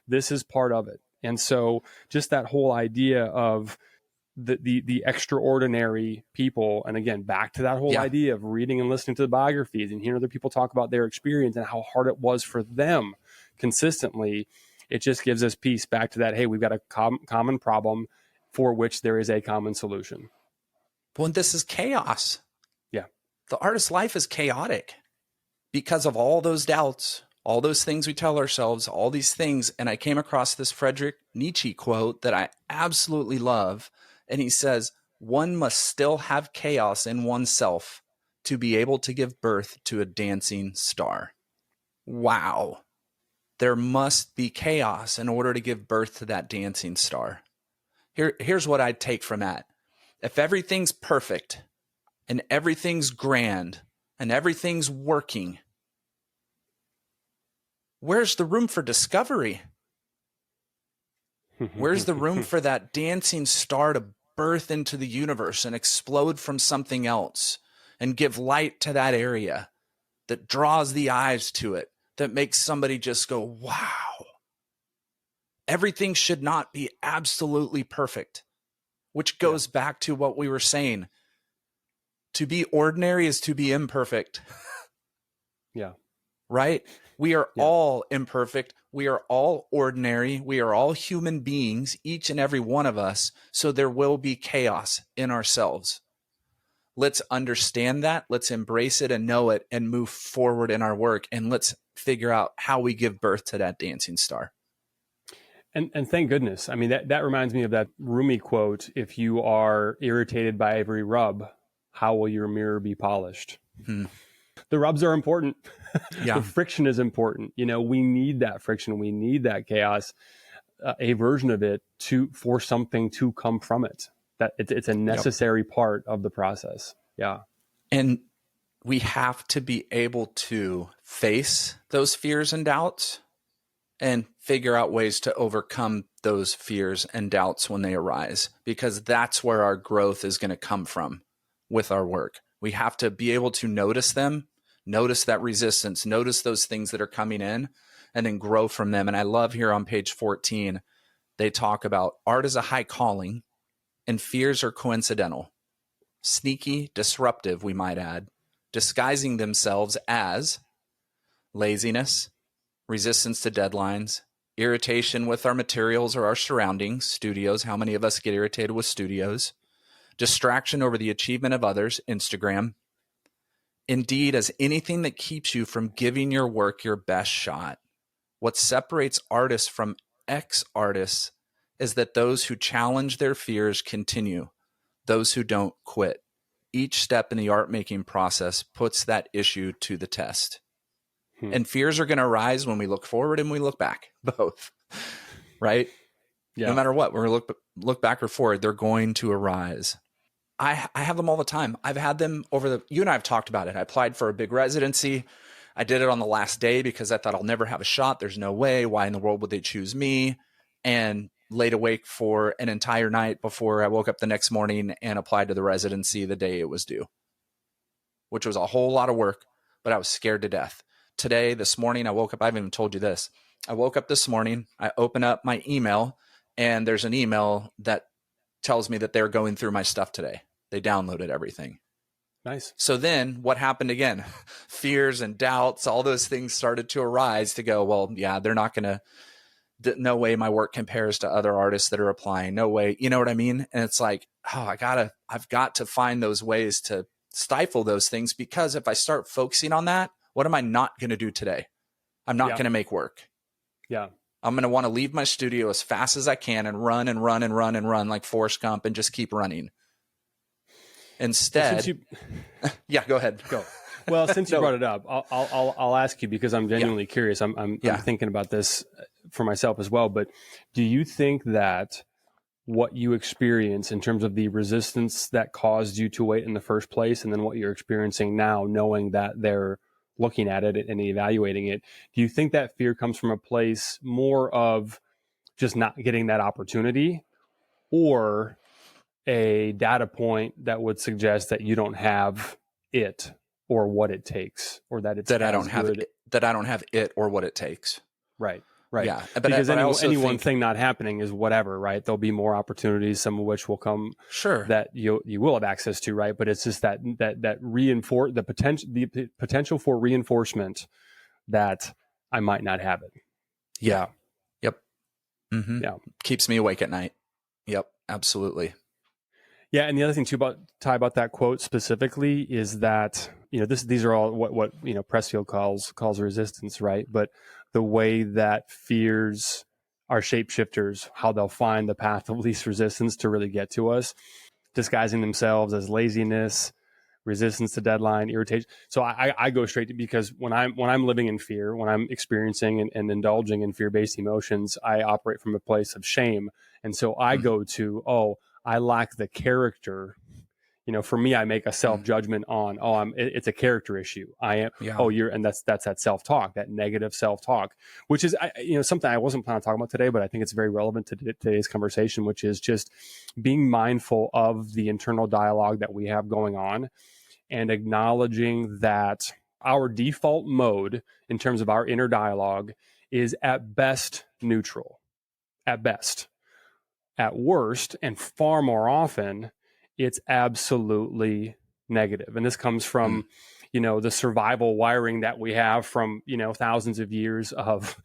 Speaker 2: this is part of it. And so just that whole idea of the extraordinary people, and again, back to that whole idea of reading and listening to the biographies and hearing other people talk about their experience and how hard it was for them consistently, it just gives us peace back to that, hey, we've got a common problem for which there is a common solution.
Speaker 1: Well, and this is chaos.
Speaker 2: Yeah.
Speaker 1: The artist's life is chaotic because of all those doubts, all those things we tell ourselves, all these things. And I came across this Friedrich Nietzsche quote that I absolutely love. And he says, one must still have chaos in oneself to be able to give birth to a dancing star. Wow. There must be chaos in order to give birth to that dancing star. Here's what I'd take from that. If everything's perfect and everything's grand and everything's working, where's the room for discovery? Where's the room for that dancing star to birth into the universe and explode from something else and give light to that area that draws the eyes to it, that makes somebody just go, wow. Everything should not be absolutely perfect, which goes back to what we were saying. To be ordinary is to be imperfect.
Speaker 2: Yeah.
Speaker 1: Right? We are all imperfect. We are all ordinary. We are all human beings, each and every one of us. So there will be chaos in ourselves. Let's understand that. Let's embrace it and know it and move forward in our work. And let's figure out how we give birth to that dancing star.
Speaker 2: And thank goodness. I mean, that reminds me of that Rumi quote. If you are irritated by every rub, how will your mirror be polished? The rubs are important.
Speaker 1: Yeah.
Speaker 2: The friction is important. We need that friction. We need that chaos, a version of it for something to come from it. that it's a necessary part of the process. Yeah.
Speaker 1: And we have to be able to face those fears and doubts and figure out ways to overcome those fears and doubts when they arise, because that's where our growth is going to come from with our work. We have to be able to notice them, notice that resistance, notice those things that are coming in, and then grow from them. And I love here on page 14, they talk about art is a high calling and fears are coincidental, sneaky, disruptive, we might add, disguising themselves as laziness, resistance to deadlines, irritation with our materials or our surroundings, studios. How many of us get irritated with studios? Distraction over the achievement of others, Instagram. Indeed, as anything that keeps you from giving your work your best shot. What separates artists from ex-artists is that those who challenge their fears continue. Those who don't quit. Each step in the art making process puts that issue to the test. And fears are going to arise when we look forward and we look back, both, right? Yeah. No matter what, when we look back or forward, they're going to arise. I have them all the time. I've had them you and I have talked about it. I applied for a big residency. I did it on the last day because I thought I'll never have a shot. There's no way. Why in the world would they choose me? And laid awake for an entire night before I woke up the next morning and applied to the residency the day it was due, which was a whole lot of work, but I was scared to death. Today, this morning, I woke up. I haven't even told you this. I woke up this morning. I open up my email, and there's an email that tells me that they're going through my stuff today. They downloaded everything.
Speaker 2: Nice.
Speaker 1: So then what happened again? Fears and doubts, all those things started to arise to go, well, yeah, they're not going to, no way my work compares to other artists that are applying. No way. You know what I mean? And it's like, oh, I've got to find those ways to stifle those things, because if I start focusing on that, what am I not going to do today? I'm not going to make work.
Speaker 2: Yeah.
Speaker 1: I'm going to want to leave my studio as fast as I can and run and run and run and run like Forrest Gump and just keep running. Instead, yeah, go ahead.
Speaker 2: Go. Well, since you brought it up, I'll ask you, because I'm genuinely curious. I'm thinking about this for myself as well. But do you think that what you experience in terms of the resistance that caused you to wait in the first place, and then what you're experiencing now, knowing that they're looking at it and evaluating it, do you think that fear comes from a place more of just not getting that opportunity, or a data point that would suggest that you don't have it or what it takes, or that it's
Speaker 1: that I don't have it or what it takes?
Speaker 2: Right. Right.
Speaker 1: Yeah.
Speaker 2: Because any one thing not happening is whatever, right? There'll be more opportunities, some of which will come that you will have access to, right? But it's just that reinforce the potential for reinforcement that I might not have it.
Speaker 1: Yeah. Yep. Mm-hmm.
Speaker 2: Yeah.
Speaker 1: Keeps me awake at night. Yep. Absolutely.
Speaker 2: Yeah, and the other thing too about that quote specifically is that, these are all what Pressfield calls resistance, right? But the way that fears are shapeshifters, how they'll find the path of least resistance to really get to us, disguising themselves as laziness, resistance to deadline, irritation. So I go straight to, because when I'm living in fear, when I'm experiencing and indulging in fear-based emotions, I operate from a place of shame, and so I go to I lack the character. For me, I make a self-judgment on, it's a character issue. I am, and that's that self-talk, that negative self-talk, which is, something I wasn't planning on talking about today, but I think it's very relevant to today's conversation, which is just being mindful of the internal dialogue that we have going on, and acknowledging that our default mode in terms of our inner dialogue is at best neutral, at best. At worst, and far more often, it's absolutely negative. And this comes from, the survival wiring that we have from, thousands of years of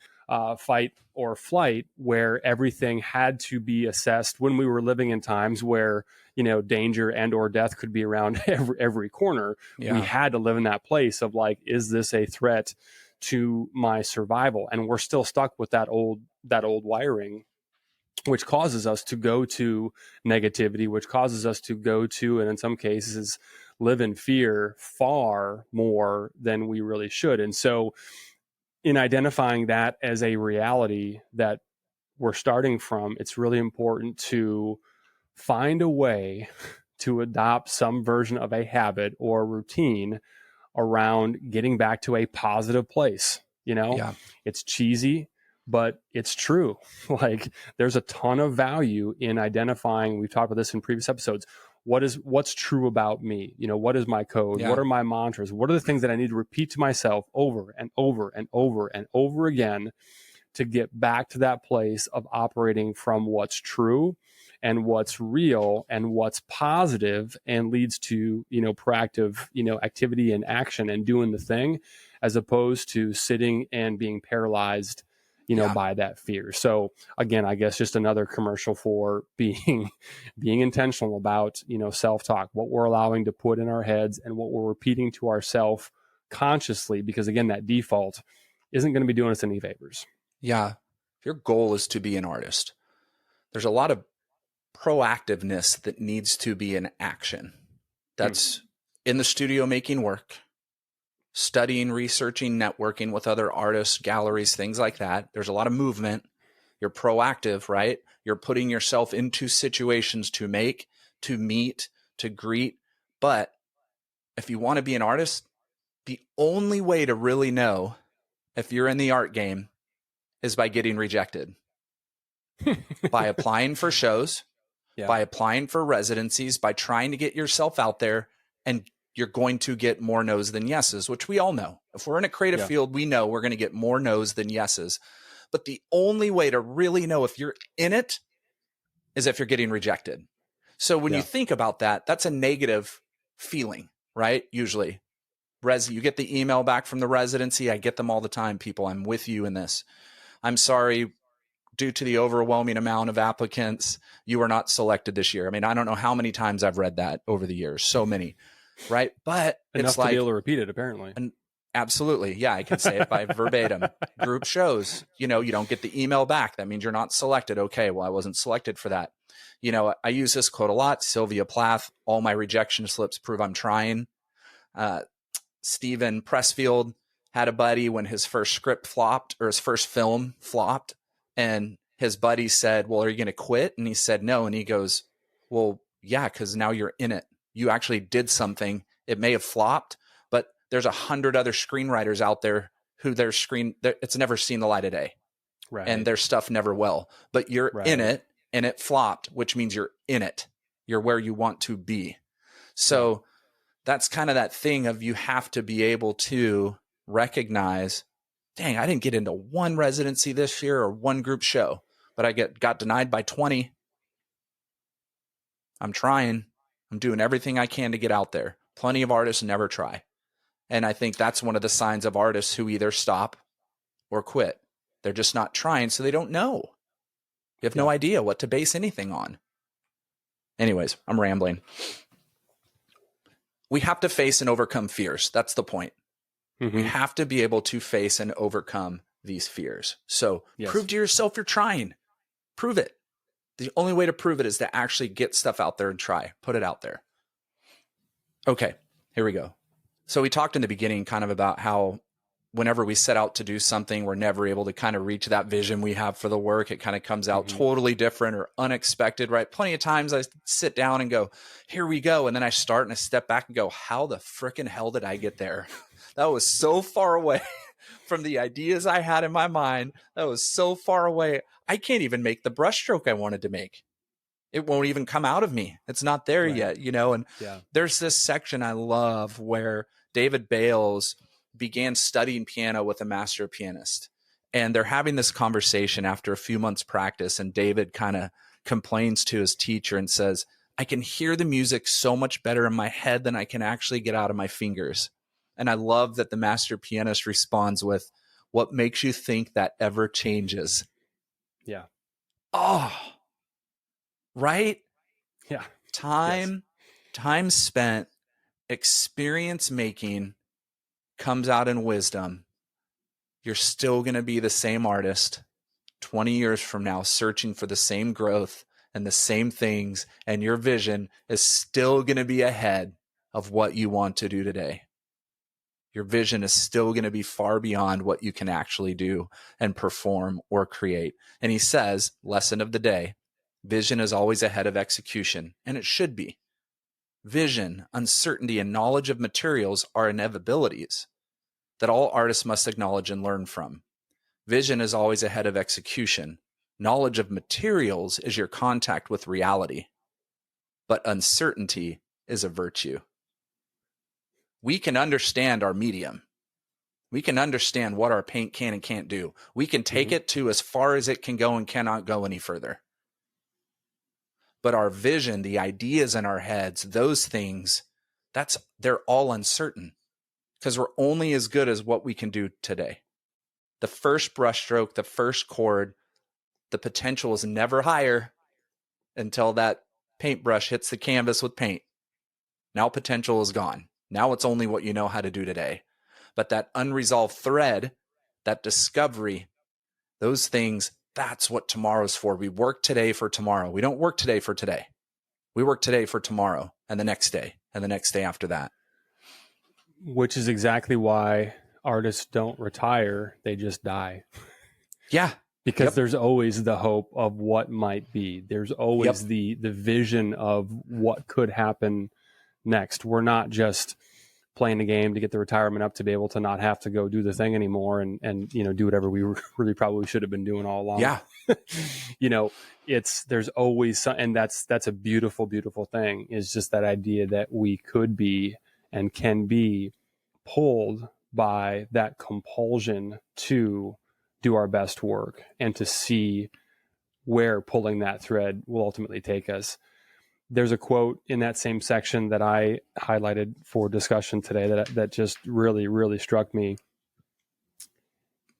Speaker 2: fight or flight, where everything had to be assessed when we were living in times where, danger and or death could be around every corner. Yeah. We had to live in that place of like, is this a threat to my survival? And we're still stuck with that old wiring, which causes us to go to negativity, which causes us to go to, and in some cases, live in fear far more than we really should. And so in identifying that as a reality that we're starting from, it's really important to find a way to adopt some version of a habit or routine around getting back to a positive place. It's cheesy, but it's true. Like, there's a ton of value in identifying, we've talked about this in previous episodes, what's true about me? What is my code?
Speaker 1: Yeah.
Speaker 2: What are my mantras? What are the things that I need to repeat to myself over and over and over and over again to get back to that place of operating from what's true and what's real and what's positive, and leads to, proactive, activity and action and doing the thing, as opposed to sitting and being paralyzed, by that fear. So again, I guess just another commercial for being intentional about, self-talk, what we're allowing to put in our heads and what we're repeating to ourselves consciously, because again, that default isn't going to be doing us any favors.
Speaker 1: Yeah. If your goal is to be an artist, there's a lot of proactiveness that needs to be in action. That's in the studio making work, studying, researching, networking with other artists, galleries, things like that. There's a lot of movement. You're proactive, right? You're putting yourself into situations to make, to meet, to greet. But if you want to be an artist, the only way to really know if you're in the art game is by getting rejected. By applying for shows, by applying for residencies, by trying to get yourself out there, and you're going to get more no's than yeses, which we all know. If we're in a creative field, we know we're going to get more no's than yeses. But the only way to really know if you're in it is if you're getting rejected. So when you think about that, that's a negative feeling, right? Usually. You get the email back from the residency. I get them all the time, people. I'm with you in this. I'm sorry, due to the overwhelming amount of applicants, you were not selected this year. I mean, I don't know how many times I've read that over the years. So many, right? But
Speaker 2: enough
Speaker 1: it's like,
Speaker 2: to be able to repeat it, apparently.
Speaker 1: Absolutely. Yeah, I can say it by verbatim. Group shows, you don't get the email back. That means you're not selected. Okay, well, I wasn't selected for that. I use this quote a lot. Sylvia Plath, all my rejection slips prove I'm trying. Stephen Pressfield had a buddy when his first script flopped, or his first film flopped. And his buddy said, well, are you going to quit? And he said, no. And he goes, well, yeah, because now you're in it. You actually did something. It may have flopped, but there's 100 other screenwriters out there who it's never seen the light of day. Right. And their stuff never will. But you're in it, and it flopped, which means you're in it. You're where you want to be. So that's kind of that thing of, you have to be able to recognize, dang, I didn't get into one residency this year or one group show, but I got denied by 20. I'm trying. I'm doing everything I can to get out there. Plenty of artists never try. And I think that's one of the signs of artists who either stop or quit. They're just not trying, so they don't know. You have no idea what to base anything on. Anyways, I'm rambling. We have to face and overcome fears. That's the point. We have to be able to face and overcome these fears. So prove to yourself you're trying. Prove it. The only way to prove it is to actually get stuff out there and try. Put it out there. Okay, here we go. So we talked in the beginning kind of about how whenever we set out to do something, we're never able to kind of reach that vision we have for the work. It kind of comes out totally different or unexpected, right? Plenty of times I sit down and go, here we go. And then I start and I step back and go, how the frickin' hell did I get there? That was so far away from the ideas I had in my mind. That was so far away. I can't even make the brushstroke I wanted to make. It won't even come out of me. It's not there yet, And there's this section I love where David Bales began studying piano with a master pianist. And they're having this conversation after a few months practice. And David kind of complains to his teacher and says, I can hear the music so much better in my head than I can actually get out of my fingers. And I love that the master pianist responds with, what makes you think that ever changes?
Speaker 2: Yeah.
Speaker 1: Oh, right?
Speaker 2: Yeah.
Speaker 1: Time spent, experience making comes out in wisdom. You're still going to be the same artist 20 years from now, searching for the same growth and the same things. And your vision is still going to be ahead of what you want to do today. Your vision is still going to be far beyond what you can actually do and perform or create. And he says, lesson of the day, Vision is always ahead of execution, and it should be. Vision, uncertainty, and knowledge of materials are inevitabilities that all artists must acknowledge and learn from. Vision is always ahead of execution. Knowledge of materials is your contact with reality. But uncertainty is a virtue. We can understand our medium. We can understand what our paint can and can't do. We can take it to as far as it can go and cannot go any further. But our vision, the ideas in our heads, those things, they're all uncertain because we're only as good as what we can do today. The first brushstroke, the first chord, the potential is never higher until that paintbrush hits the canvas with paint. Now potential is gone. Now it's only what you know how to do today. But that unresolved thread, that discovery, those things, that's what tomorrow's for. We work today for tomorrow. We don't work today for today. We work today for tomorrow and the next day and the next day after that.
Speaker 2: Which is exactly why artists don't retire. They just die.
Speaker 1: Yeah.
Speaker 2: Because there's always the hope of what might be. There's always the vision of what could happen next. We're not just playing the game to get the retirement up to be able to not have to go do the thing anymore and do whatever we really probably should have been doing all along.
Speaker 1: Yeah.
Speaker 2: There's always some, and that's a beautiful, beautiful thing, is just that idea that we could be and can be pulled by that compulsion to do our best work and to see where pulling that thread will ultimately take us. There's a quote in that same section that I highlighted for discussion today that just really, really struck me.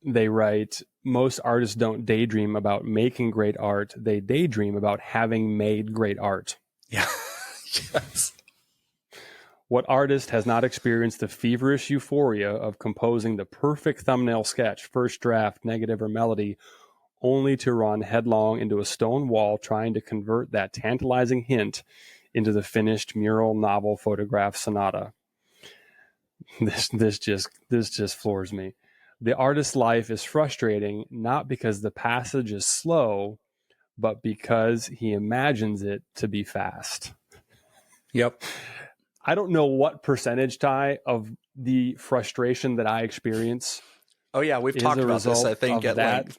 Speaker 2: They write, most artists don't daydream about making great art. They daydream about having made great art.
Speaker 1: Yeah. Yes.
Speaker 2: What artist has not experienced the feverish euphoria of composing the perfect thumbnail sketch, first draft, negative, or melody, only to run headlong into a stone wall trying to convert that tantalizing hint into the finished mural, novel, photograph, sonata? This just floors me. The artist's life is frustrating, not because the passage is slow, but because he imagines it to be fast.
Speaker 1: Yep.
Speaker 2: I don't know what percentage, Ty, of the frustration that I experience.
Speaker 1: Oh yeah, we've talked about this, I think, at length.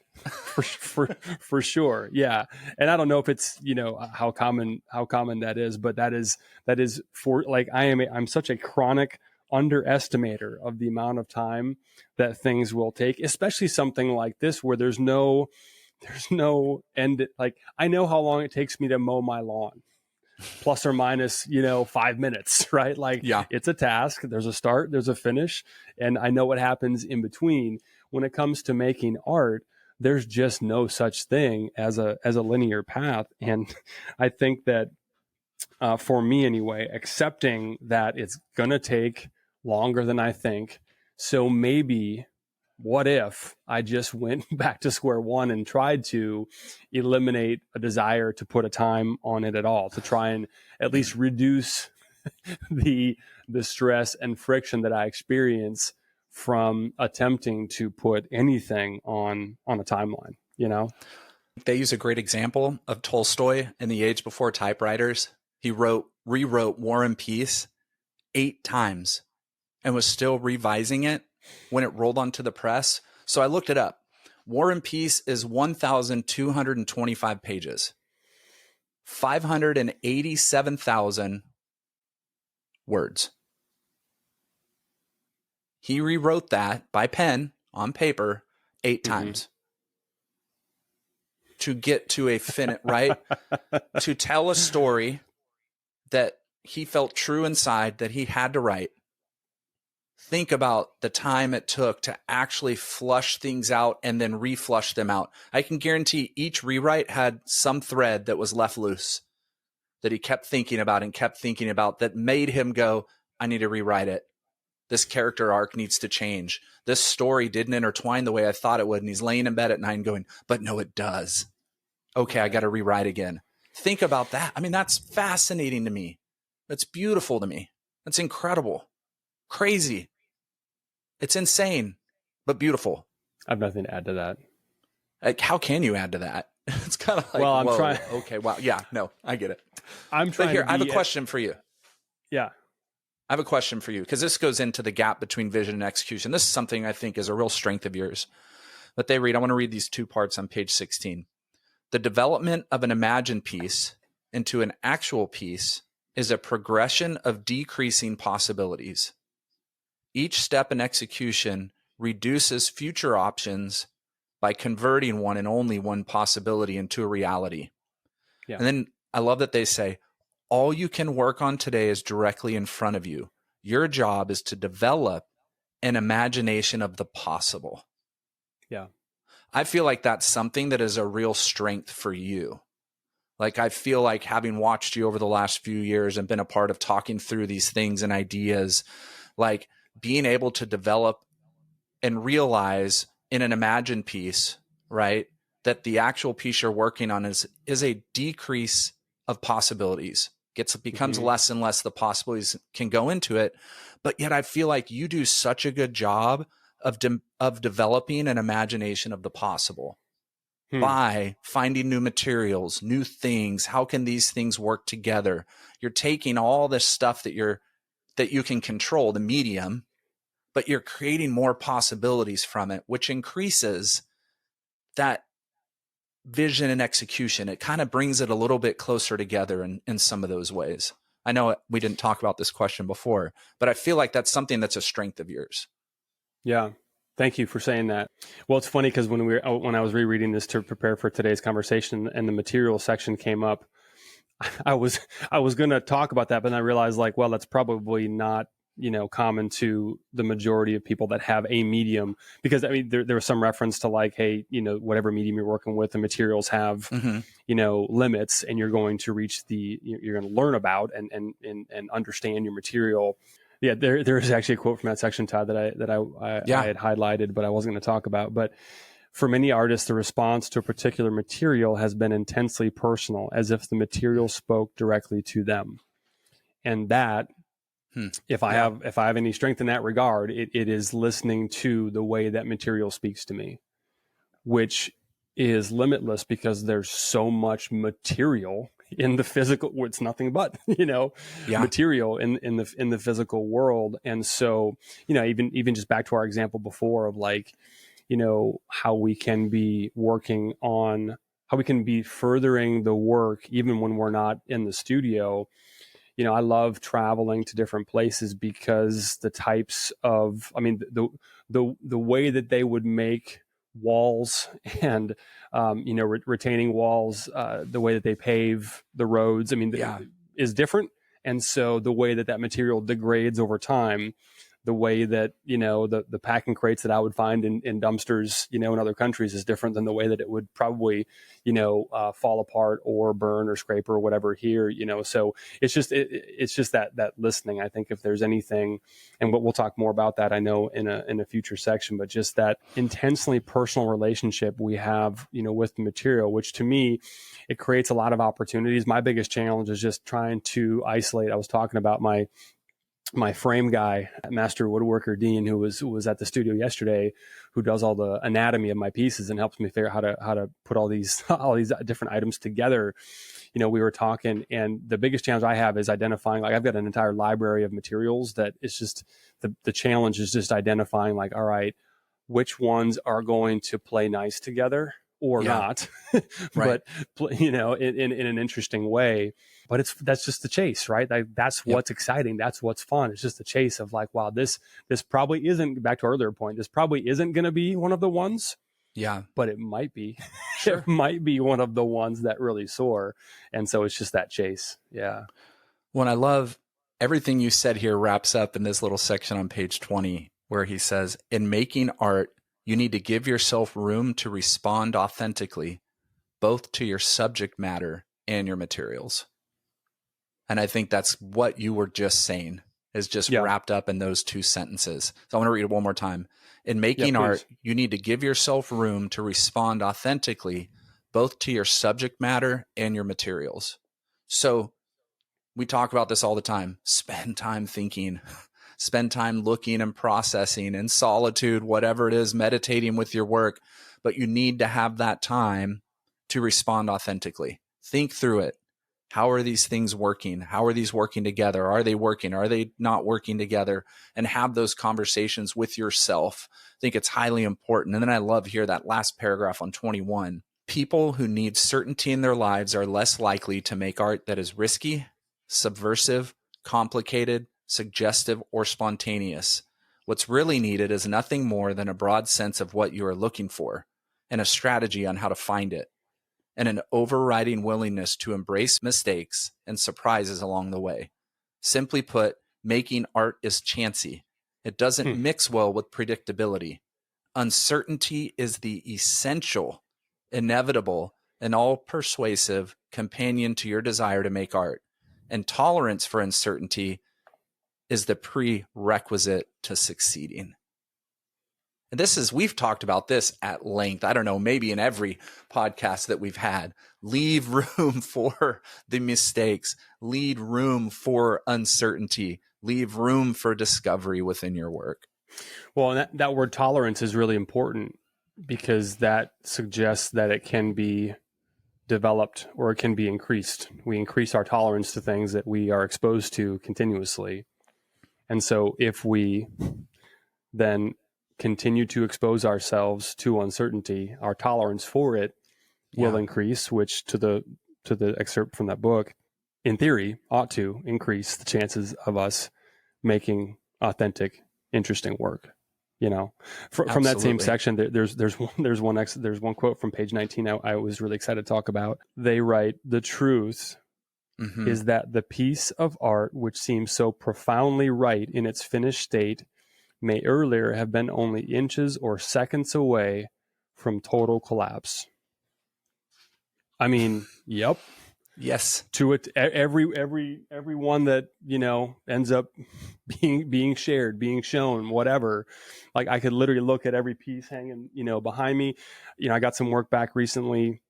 Speaker 2: for sure. Yeah. And I don't know if it's, how common that is, but that is for, like, I'm such a chronic underestimator of the amount of time that things will take, especially something like this where there's no end. Like, I know how long it takes me to mow my lawn. Plus or minus, 5 minutes, right? Like, It's a task. There's a start, there's a finish, and I know what happens in between. When it comes to making art, there's just no such thing as a linear path. And I think that for me anyway, accepting that it's going to take longer than I think. So maybe, what if I just went back to square one and tried to eliminate a desire to put a time on it at all, to try and at least reduce the stress and friction that I experience from attempting to put anything on a timeline,
Speaker 1: They use a great example of Tolstoy in The Age Before Typewriters. He rewrote War and Peace 8 times and was still revising it when it rolled onto the press. So I looked it up. War and Peace is 1,225 pages, 587,000 words. He rewrote that by pen on paper 8 times to get to a right? To tell a story that he felt true inside that he had to write. Think about the time it took to actually flush things out and then reflush them out. I can guarantee each rewrite had some thread that was left loose that he kept thinking about that made him go, I need to rewrite it. This character arc needs to change. This story didn't intertwine the way I thought it would. And he's laying in bed at night and going, but no, it does. Okay, I got to rewrite again. Think about that. I mean, that's fascinating to me. That's beautiful to me. That's incredible. Crazy. It's insane, but beautiful.
Speaker 2: I have nothing to add to that.
Speaker 1: Like, how can you add to that? It's kind of like,
Speaker 2: well, I'm
Speaker 1: whoa,
Speaker 2: trying.
Speaker 1: okay, wow. Yeah, no, I get it.
Speaker 2: I'm trying
Speaker 1: But here,
Speaker 2: to
Speaker 1: I have a question for you.
Speaker 2: Yeah.
Speaker 1: I have a question for you, because this goes into the gap between vision and execution. This is something I think is a real strength of yours. But they read, I want to read these 2 parts on page 16. The development of an imagined piece into an actual piece is a progression of decreasing possibilities. Each step in execution reduces future options by converting one and only one possibility into a reality.
Speaker 2: Yeah.
Speaker 1: And then I love that they say, all you can work on today is directly in front of you. Your job is to develop an imagination of the possible.
Speaker 2: Yeah.
Speaker 1: I feel like that's something that is a real strength for you. Like, I feel like, having watched you over the last few years and been a part of talking through these things and ideas, like being able to develop and realize in an imagined piece, right, that the actual piece you're working on is a decrease of possibilities. Becomes less and less the possibilities can go into it. But yet I feel like you do such a good job of developing an imagination of the possible by finding new materials, new things. How can these things work together? You're taking all this stuff that you can control, the medium, but you're creating more possibilities from it, which increases that vision and execution. It kind of brings it a little bit closer together in some of those ways. I know we didn't talk about this question before, but I feel like that's something that's a strength of yours.
Speaker 2: Yeah. Thank you for saying that. Well, it's funny because when I was rereading this to prepare for today's conversation and the material section came up, I was going to talk about that, but then I realized, like, well, that's probably not, common to the majority of people that have a medium, because I mean, there was some reference to, like, hey, whatever medium you're working with, the materials have, limits, and you're going to you're going to learn about and understand your material. Yeah, there's actually a quote from that section, Todd, that I had highlighted, but I wasn't going to talk about. But for many artists, the response to a particular material has been intensely personal, as if the material spoke directly to them. And that, if I have any strength in that regard, it is listening to the way that material speaks to me, which is limitless because there's so much material in the physical. It's nothing but material in the physical world. And so even just back to our example before of, like, how we can be working on, how we can be furthering the work even when we're not in the studio. I love traveling to different places because the types of, I mean, the way that they would make walls and, retaining walls, the way that they pave the roads, I mean, is different. And so the way that material degrades over time, the way that, the packing crates that I would find in dumpsters, in other countries is different than the way that it would probably, fall apart or burn or scrape or whatever here, so it's just that listening. I think if there's anything, and we'll talk more about that, I know, in a future section, but just that intensely personal relationship we have, with the material, which to me, it creates a lot of opportunities. My biggest challenge is just trying to isolate. I was talking about my frame guy, master woodworker Dean, who was at the studio yesterday, who does all the anatomy of my pieces and helps me figure out how to put all these different items together. We were talking, and the biggest challenge I have is identifying, like, I've got an entire library of materials that it's just the challenge is just identifying, like, all right, which ones are going to play nice together or not,
Speaker 1: right.
Speaker 2: but in an interesting way. But that's just the chase, right? That's what's exciting. That's what's fun. It's just the chase of, like, wow, this probably isn't, back to our earlier point, this probably isn't going to be one of the ones. Yeah. But it might be. Sure. It might be one of the ones that really soar. And so it's just that chase. Yeah.
Speaker 1: Well, I love everything you said here wraps up in this little section on page 20, where he says, in making art, you need to give yourself room to respond authentically, both to your subject matter and your materials. And I think that's what you were just saying, is just wrapped up in those 2 sentences. So I want to read it one more time. In making art, you need to give yourself room to respond authentically, both to your subject matter and your materials. So we talk about this all the time. Spend time thinking, spend time looking and processing in solitude, whatever it is, meditating with your work. But you need to have that time to respond authentically. Think through it. How are these things working? How are these working together? Are they working? Are they not working together? And have those conversations with yourself. I think it's highly important. And then I love here that last paragraph on 21. People who need certainty in their lives are less likely to make art that is risky, subversive, complicated, suggestive, or spontaneous. What's really needed is nothing more than a broad sense of what you are looking for and a strategy on how to find it, and an overriding willingness to embrace mistakes and surprises along the way. Simply put, making art is chancy. It doesn't mix well with predictability. Uncertainty is the essential, inevitable, and all persuasive companion to your desire to make art. And tolerance for uncertainty is the prerequisite to succeeding. And we've talked about this at length. I don't know, maybe in every podcast that we've had. Leave room for the mistakes. Leave room for uncertainty. Leave room for discovery within your work.
Speaker 2: Well, and that word tolerance is really important because that suggests that it can be developed or it can be increased. We increase our tolerance to things that we are exposed to continuously. And so if we then continue to expose ourselves to uncertainty, our tolerance for it will increase, which to the excerpt from that book, in theory, ought to increase the chances of us making authentic, interesting work. You know, from that same section, there's one quote from page 19 I was really excited to talk about. They write, "The truth is that the piece of art which seems so profoundly right in its finished state may earlier have been only inches or seconds away from total collapse." I mean, yep.
Speaker 1: Yes.
Speaker 2: To it, everyone that, you know, ends up being shared, being shown, whatever. Like, I could literally look at every piece hanging, you know, behind me. You know, I got some work back recently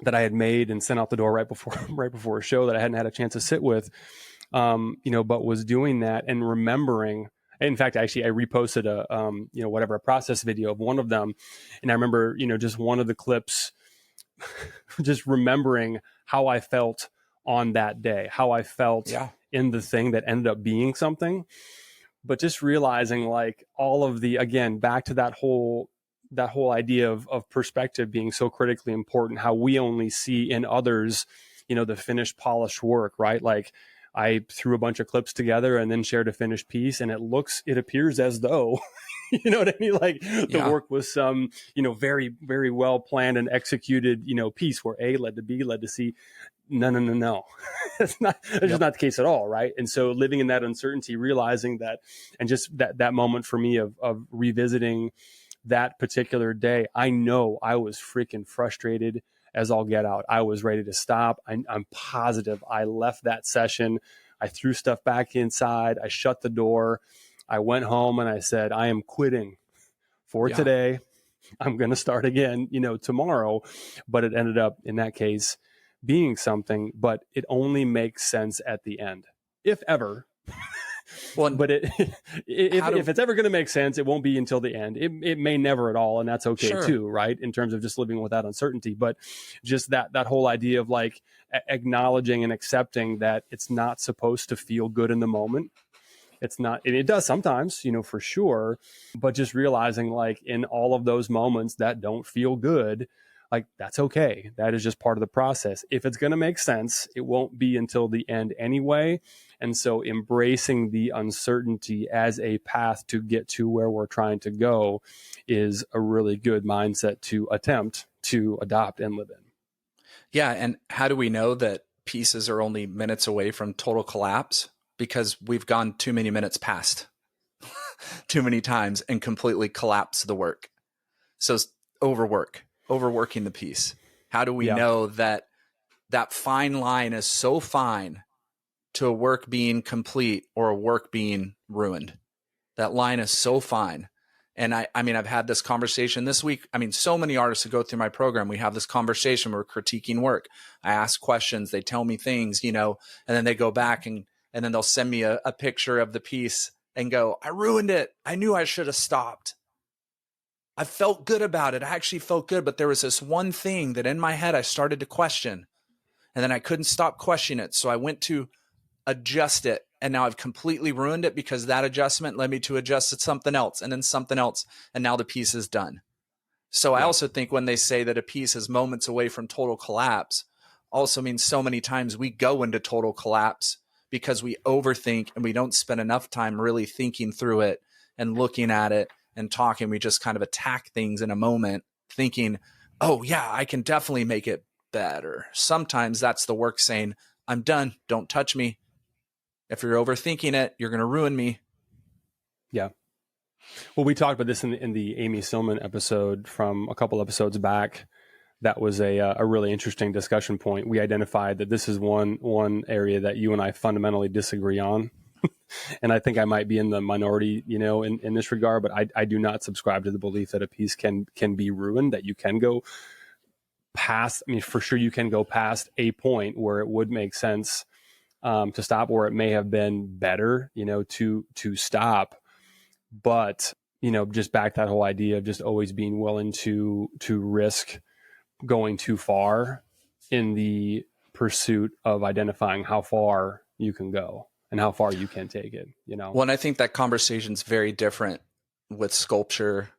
Speaker 2: that I had made and sent out the door right before a show that I hadn't had a chance to sit with. You know, but was doing that and remembering. In fact, actually, I reposted a process video of one of them, and I remember, you know, just one of the clips, just remembering how I felt on that day, how I felt in the thing that ended up being something, but just realizing, like, all of the, again, back to that whole idea of perspective being so critically important, how we only see in others, you know, the finished, polished work, right? Like, I threw a bunch of clips together and then shared a finished piece, and it appears as though, you know what I mean? Like, the work was some, you know, very, very well planned and executed, you know, piece where A led to B led to C. No. That's just not the case at all. Right. And so living in that uncertainty, realizing that, and just that moment for me of revisiting that particular day, I know I was freaking frustrated as all get out. I was ready to stop. I'm positive I left that session. I threw stuff back inside. I shut the door. I went home and I said, I am quitting for today. I'm going to start again, you know, tomorrow. But it ended up, in that case, being something, but it only makes sense at the end, if ever. Well, but if it's ever going to make sense, it won't be until the end. It may never at all, and that's okay too, right? In terms of just living without uncertainty, but just that whole idea of, like, acknowledging and accepting that it's not supposed to feel good in the moment. It's not, and it does sometimes, you know, for sure, but just realizing, like, in all of those moments that don't feel good, like, that's okay. That is just part of the process. If it's going to make sense, it won't be until the end anyway. And so embracing the uncertainty as a path to get to where we're trying to go is a really good mindset to attempt to adopt and live in.
Speaker 1: Yeah. And how do we know that pieces are only minutes away from total collapse? Because we've gone too many minutes past too many times and completely collapse the work. So overworking the piece. How do we know that fine line is so fine to a work being complete or a work being ruined? That line is so fine. And I mean, I've had this conversation this week. I mean, so many artists who go through my program, we have this conversation, we're critiquing work. I ask questions, they tell me things, you know, and then they go back and then they'll send me a picture of the piece and go, I ruined it. I knew I should have stopped. I felt good about it. I actually felt good, but there was this one thing that in my head I started to question, and then I couldn't stop questioning it. So I went to adjust it, and now I've completely ruined it because that adjustment led me to adjust something else and then something else, and now the piece is done. So I also think when they say that a piece is moments away from total collapse, also means so many times we go into total collapse because we overthink and we don't spend enough time really thinking through it and looking at it and talking. We just kind of attack things in a moment thinking, oh yeah, I can definitely make it better. Sometimes that's the work saying, I'm done. Don't touch me. If you're overthinking it, you're going to ruin me.
Speaker 2: Yeah. Well, we talked about this in the Amy Silman episode from a couple episodes back. That was a really interesting discussion point. We identified that this is one area that you and I fundamentally disagree on. And I think I might be in the minority, in this regard, but I do not subscribe to the belief that a piece can be ruined, that you can go past. I mean, for sure you can go past a point where it would make sense to stop, or it may have been better, to stop. But, just back that whole idea of just always being willing to risk going too far in the pursuit of identifying how far you can go and how far you can take it,
Speaker 1: Well, and I think that conversation's very different with sculpture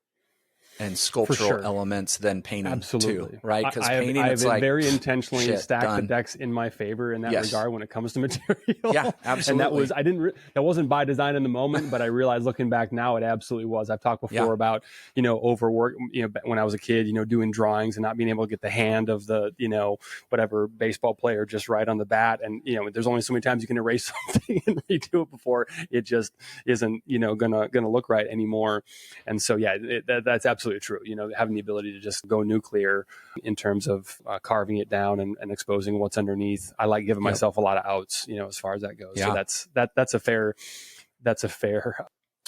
Speaker 1: and sculptural elements than painting too, right? Because painting,
Speaker 2: I
Speaker 1: it's like
Speaker 2: very intentionally stacked
Speaker 1: done.
Speaker 2: The decks in my favor in that regard when it comes to material.
Speaker 1: Yeah, absolutely.
Speaker 2: And that wasn't by design in the moment, but I realized looking back now, it absolutely was. I've talked before about, overwork, when I was a kid, doing drawings and not being able to get the hand of the, whatever baseball player just right on the bat. And, there's only so many times you can erase something and redo it before it just isn't, gonna look right anymore. And so, that's absolutely true. Having the ability to just go nuclear in terms of carving it down and exposing what's underneath. I like giving myself a lot of outs, as far as that goes. So that's a fair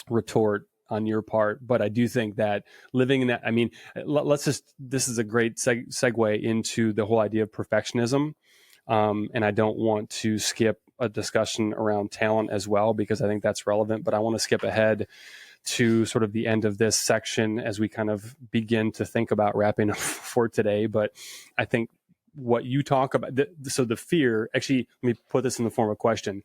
Speaker 2: retort on your part. But I do think that living in that, I mean, this is a great segue into the whole idea of perfectionism. And I don't want to skip a discussion around talent as well, because I think that's relevant, but I want to skip ahead to sort of the end of this section as we kind of begin to think about wrapping up for today. But I think what you talk about, so the fear, actually, let me put this in the form of a question.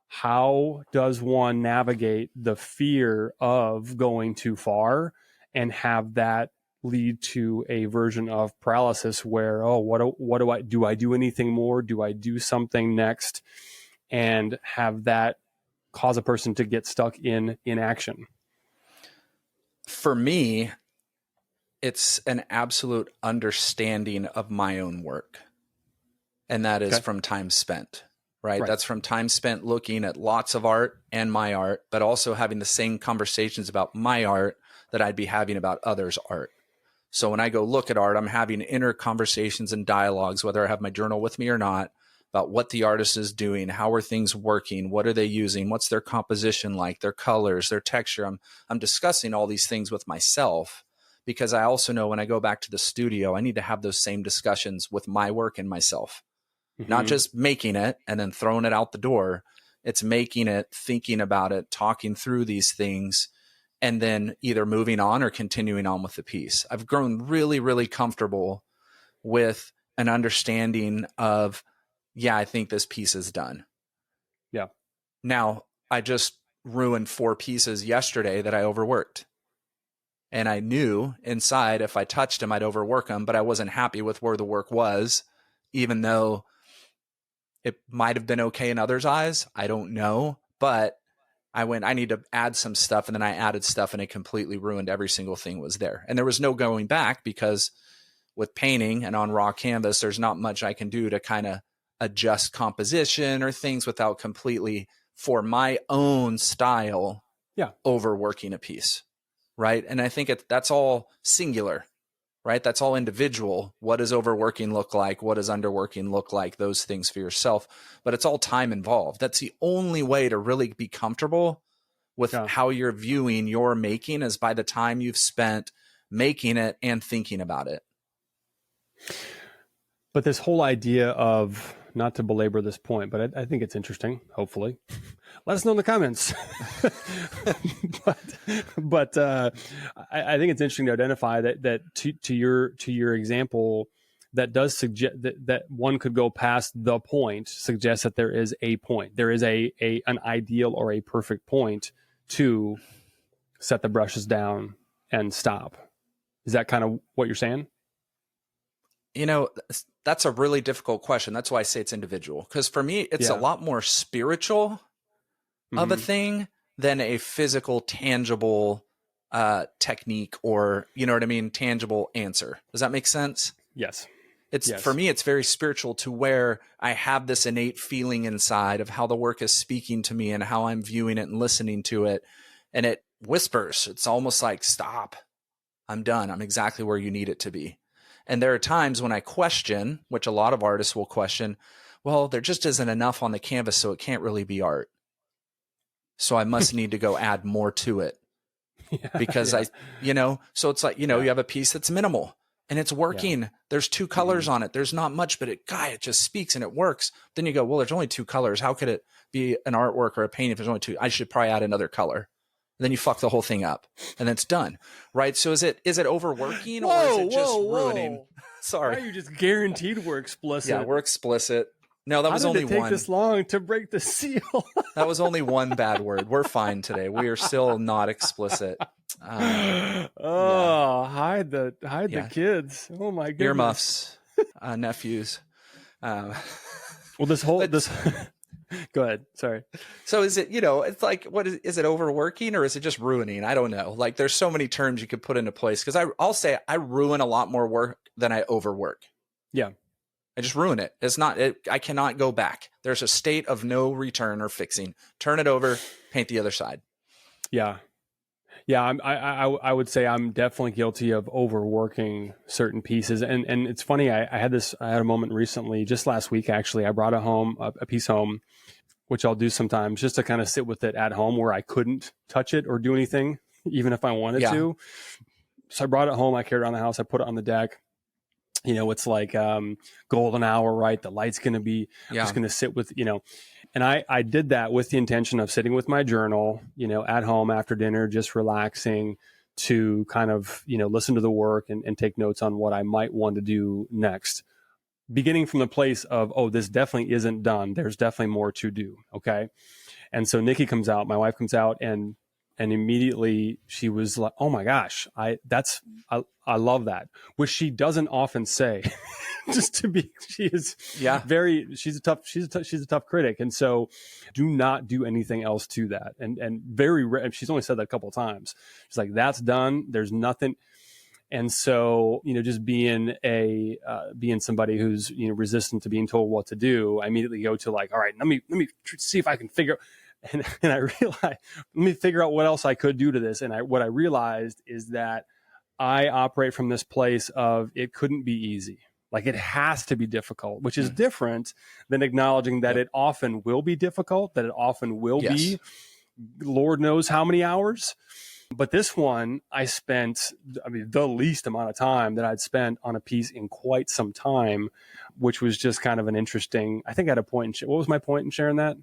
Speaker 2: How does one navigate the fear of going too far and have that lead to a version of paralysis where, what do I do anything more? Do I do something next? And have that cause a person to get stuck in inaction?
Speaker 1: For me, it's an absolute understanding of my own work. And that is from time spent, right? That's from time spent looking at lots of art and my art, but also having the same conversations about my art that I'd be having about others' art. So when I go look at art, I'm having inner conversations and dialogues, whether I have my journal with me or not, about what the artist is doing, how are things working, what are they using, what's their composition like, their colors, their texture. I'm discussing all these things with myself, because I also know when I go back to the studio, I need to have those same discussions with my work and myself. Mm-hmm. Not just making it and then throwing it out the door. It's making it, thinking about it, talking through these things, and then either moving on or continuing on with the piece. I've grown really, really comfortable with an understanding of, I think this piece is done.
Speaker 2: Yeah.
Speaker 1: Now, I just ruined 4 pieces yesterday that I overworked. And I knew inside if I touched them, I'd overwork them, but I wasn't happy with where the work was, even though it might have been okay in others' eyes. I don't know. But I need to add some stuff. And then I added stuff and it completely ruined every single thing was there. And there was no going back, because with painting and on raw canvas, there's not much I can do to kind of adjust composition or things without completely, for my own style, overworking a piece. Right. And I think that's all singular, right? That's all individual. What does overworking look like? What does underworking look like? Those things for yourself, but it's all time involved. That's the only way to really be comfortable with how you're viewing your making, is by the time you've spent making it and thinking about it.
Speaker 2: But this whole idea of not to belabor this point, but I think it's interesting. Hopefully, let us know in the comments. but I think it's interesting to identify that to your example, that does suggest that one could go past the point, suggests that there is a point, there is an ideal or a perfect point to set the brushes down and stop. Is that kind of what you're saying?
Speaker 1: That's a really difficult question. That's why I say it's individual. Because for me, it's a lot more spiritual of a thing than a physical, tangible technique, or, you know what I mean? Tangible answer. Does that make sense?
Speaker 2: Yes.
Speaker 1: For me, it's very spiritual, to where I have this innate feeling inside of how the work is speaking to me and how I'm viewing it and listening to it. And it whispers. It's almost like, stop, I'm done. I'm exactly where you need it to be. And there are times when I question, which a lot of artists will question, well, there just isn't enough on the canvas, so it can't really be art. So I must need to go add more to it. Because so it's like, you have a piece that's minimal and it's working. Yeah. There's 2 colors on it. There's not much, but it just speaks and it works. Then you go, well, there's only 2 colors. How could it be an artwork or a painting if there's only 2? I should probably add another color. And then you fuck the whole thing up and then it's done. Right. So is it overworking or is it just ruining? Sorry.
Speaker 2: Now you just guaranteed we're explicit.
Speaker 1: Yeah, we're explicit. No, that was only one.
Speaker 2: How did it take this long to break the seal?
Speaker 1: That was only one bad word. We're fine today. We are still not explicit.
Speaker 2: Hide the kids. Oh my goodness.
Speaker 1: Earmuffs, nephews.
Speaker 2: Well, this go ahead. Sorry.
Speaker 1: So is it, it's like, what is it overworking or is it just ruining? I don't know. Like, there's so many terms you could put into place. Cause I'll say I ruin a lot more work than I overwork.
Speaker 2: Yeah.
Speaker 1: I just ruin it. I cannot go back. There's a state of no return or fixing. Turn it over, paint the other side.
Speaker 2: Yeah. Yeah. I would say I'm definitely guilty of overworking certain pieces. And it's funny. I had a moment recently, just last week, actually. I brought a piece home, which I'll do sometimes just to kind of sit with it at home where I couldn't touch it or do anything, even if I wanted to. So I brought it home. I carried it around the house. I put it on the deck. It's like golden hour, right? The light's going to be just going to sit with, and I did that with the intention of sitting with my journal, at home after dinner, just relaxing to kind of, listen to the work and take notes on what I might want to do next. Beginning from the place of, oh, this definitely isn't done. There's definitely more to do. Okay. And so Nikki comes out, my wife comes out, and immediately she was like, oh my gosh, I love that, which she doesn't often say. She's a tough critic. And so do not do anything else to that. And very rare, she's only said that a couple of times. She's like, that's done. There's nothing. And so, just being somebody who's, resistant to being told what to do, I immediately go to like, all right, let me see if I can figure out. And I realized, let me figure out what else I could do to this. And what I realized is that I operate from this place of it couldn't be easy. Like, it has to be difficult, which is different than acknowledging that it often will be difficult, that it often will be Lord knows how many hours. But this one, I spent, the least amount of time that I'd spent on a piece in quite some time, which was just kind of an interesting, I think I had a point what was my point in sharing that?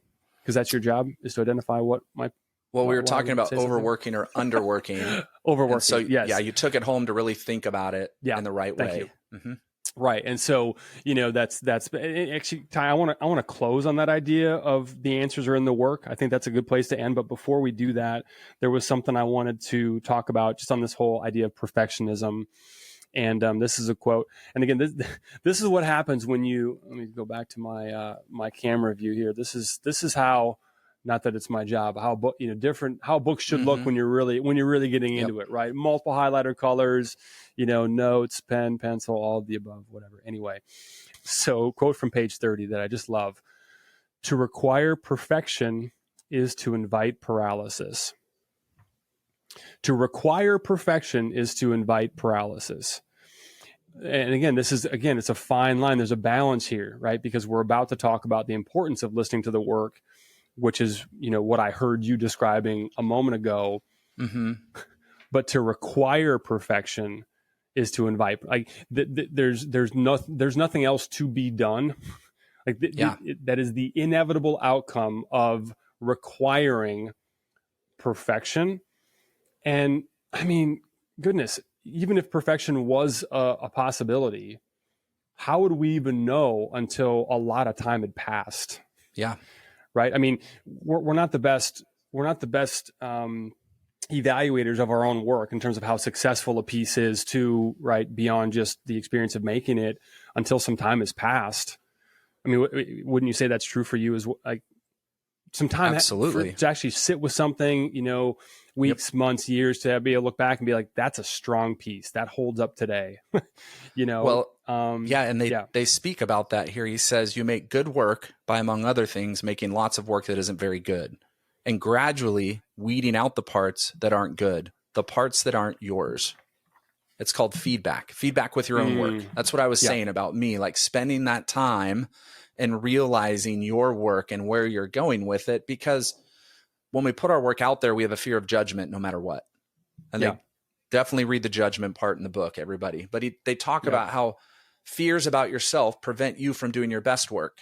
Speaker 2: Because that's your job, is to identify what my...
Speaker 1: Well, we were talking about overworking or underworking.
Speaker 2: Overworking,
Speaker 1: and so,
Speaker 2: yes.
Speaker 1: Yeah, you took it home to really think about it in the right way.
Speaker 2: Thank you. Mm-hmm. Right. And so, that's actually, Ty, I want to close on that idea of the answers are in the work. I think that's a good place to end. But before we do that, there was something I wanted to talk about just on this whole idea of perfectionism. And this is a quote. And again, this is what happens when you, let me go back to my my camera view here. This is how, not that it's my job, how how books should look when you're really getting into it, right? Multiple highlighter colors, notes, pen, pencil, all of the above, whatever. Anyway, so quote from page 30 that I just love: "To require perfection is to invite paralysis." To require perfection is to invite paralysis. And again, it's a fine line. There's a balance here, right? Because we're about to talk about the importance of listening to the work, which is, what I heard you describing a moment ago. Mm-hmm. But to require perfection is to invite, there's nothing else to be done Like that is the inevitable outcome of requiring perfection. And I mean, goodness, even if perfection was a possibility, how would we even know until a lot of time had passed?
Speaker 1: Yeah.
Speaker 2: Right. I mean, we're not the best. We're not the best evaluators of our own work in terms of how successful a piece is to, right, beyond just the experience of making it until some time has passed. I mean, wouldn't you say that's true for you as like some time
Speaker 1: Absolutely.
Speaker 2: to actually sit with something, you know, weeks, months, years to be able to look back and be like, that's a strong piece that holds up today, you know?
Speaker 1: Well, and they speak about that here. He says, you make good work by, among other things, making lots of work that isn't very good, and gradually weeding out the parts that aren't good, the parts that aren't yours. It's called feedback with your own work. That's what I was saying about me, like spending that time and realizing your work and where you're going with it. Because when we put our work out there, we have a fear of judgment no matter what. And they definitely read the judgment part in the book, everybody. But they talk about how fears about yourself prevent you from doing your best work,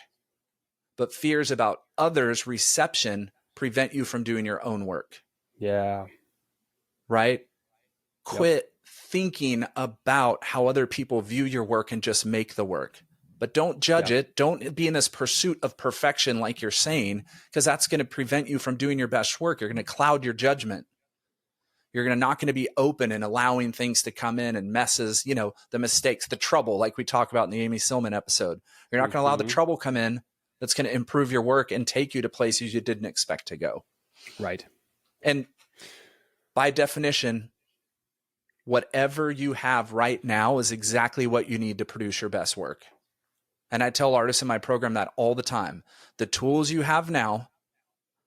Speaker 1: but fears about others' reception prevent you from doing your own work.
Speaker 2: Yeah.
Speaker 1: Right? Quit thinking about how other people view your work and just make the work. But don't judge it. Don't be in this pursuit of perfection like you're saying, because that's going to prevent you from doing your best work. You're going to cloud your judgment. You're not going to be open and allowing things to come in and messes, you know, the mistakes, the trouble, like we talk about in the Amy Silman episode. You're not going to allow the trouble come in that's going to improve your work and take you to places you didn't expect to go.
Speaker 2: Right.
Speaker 1: And by definition, whatever you have right now is exactly what you need to produce your best work. And I tell artists in my program that all the time. The tools you have now,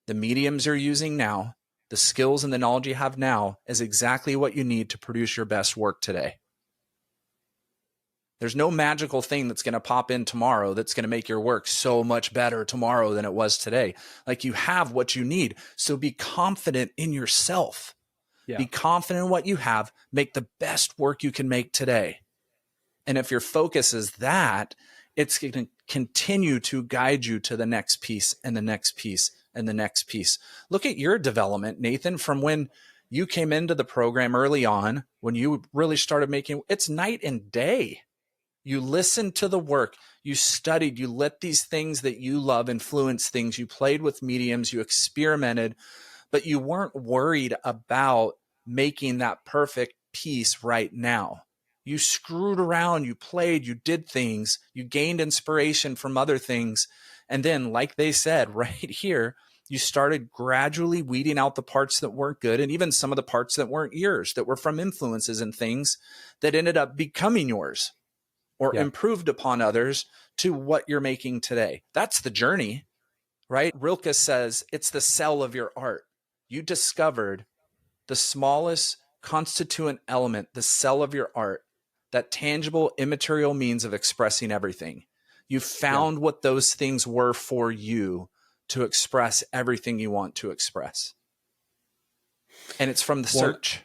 Speaker 1: the mediums you're using now, the skills and the knowledge you have now is exactly what you need to produce your best work today. There's no magical thing that's going to pop in tomorrow that's going to make your work so much better tomorrow than it was today. Like, you have what you need. So be confident in yourself. Be confident in what you have. Make the best work you can make today. And if your focus is that, it's going to continue to guide you to the next piece and the next piece and the next piece. Look at your development, Nathan, from when you came into the program early on, when you really started making, it's night and day. You listened to the work, you studied, you let these things that you love influence things, you played with mediums, you experimented, but you weren't worried about making that perfect piece right now. You screwed around, you played, you did things, you gained inspiration from other things. And then, like they said right here, you started gradually weeding out the parts that weren't good, and even some of the parts that weren't yours, that were from influences and things that ended up becoming yours or improved upon others to what you're making today. That's the journey, right? Rilke says it's the cell of your art. You discovered the smallest constituent element, the cell of your art, that tangible, immaterial means of expressing everything. You found what those things were for you to express everything you want to express. And it's from the search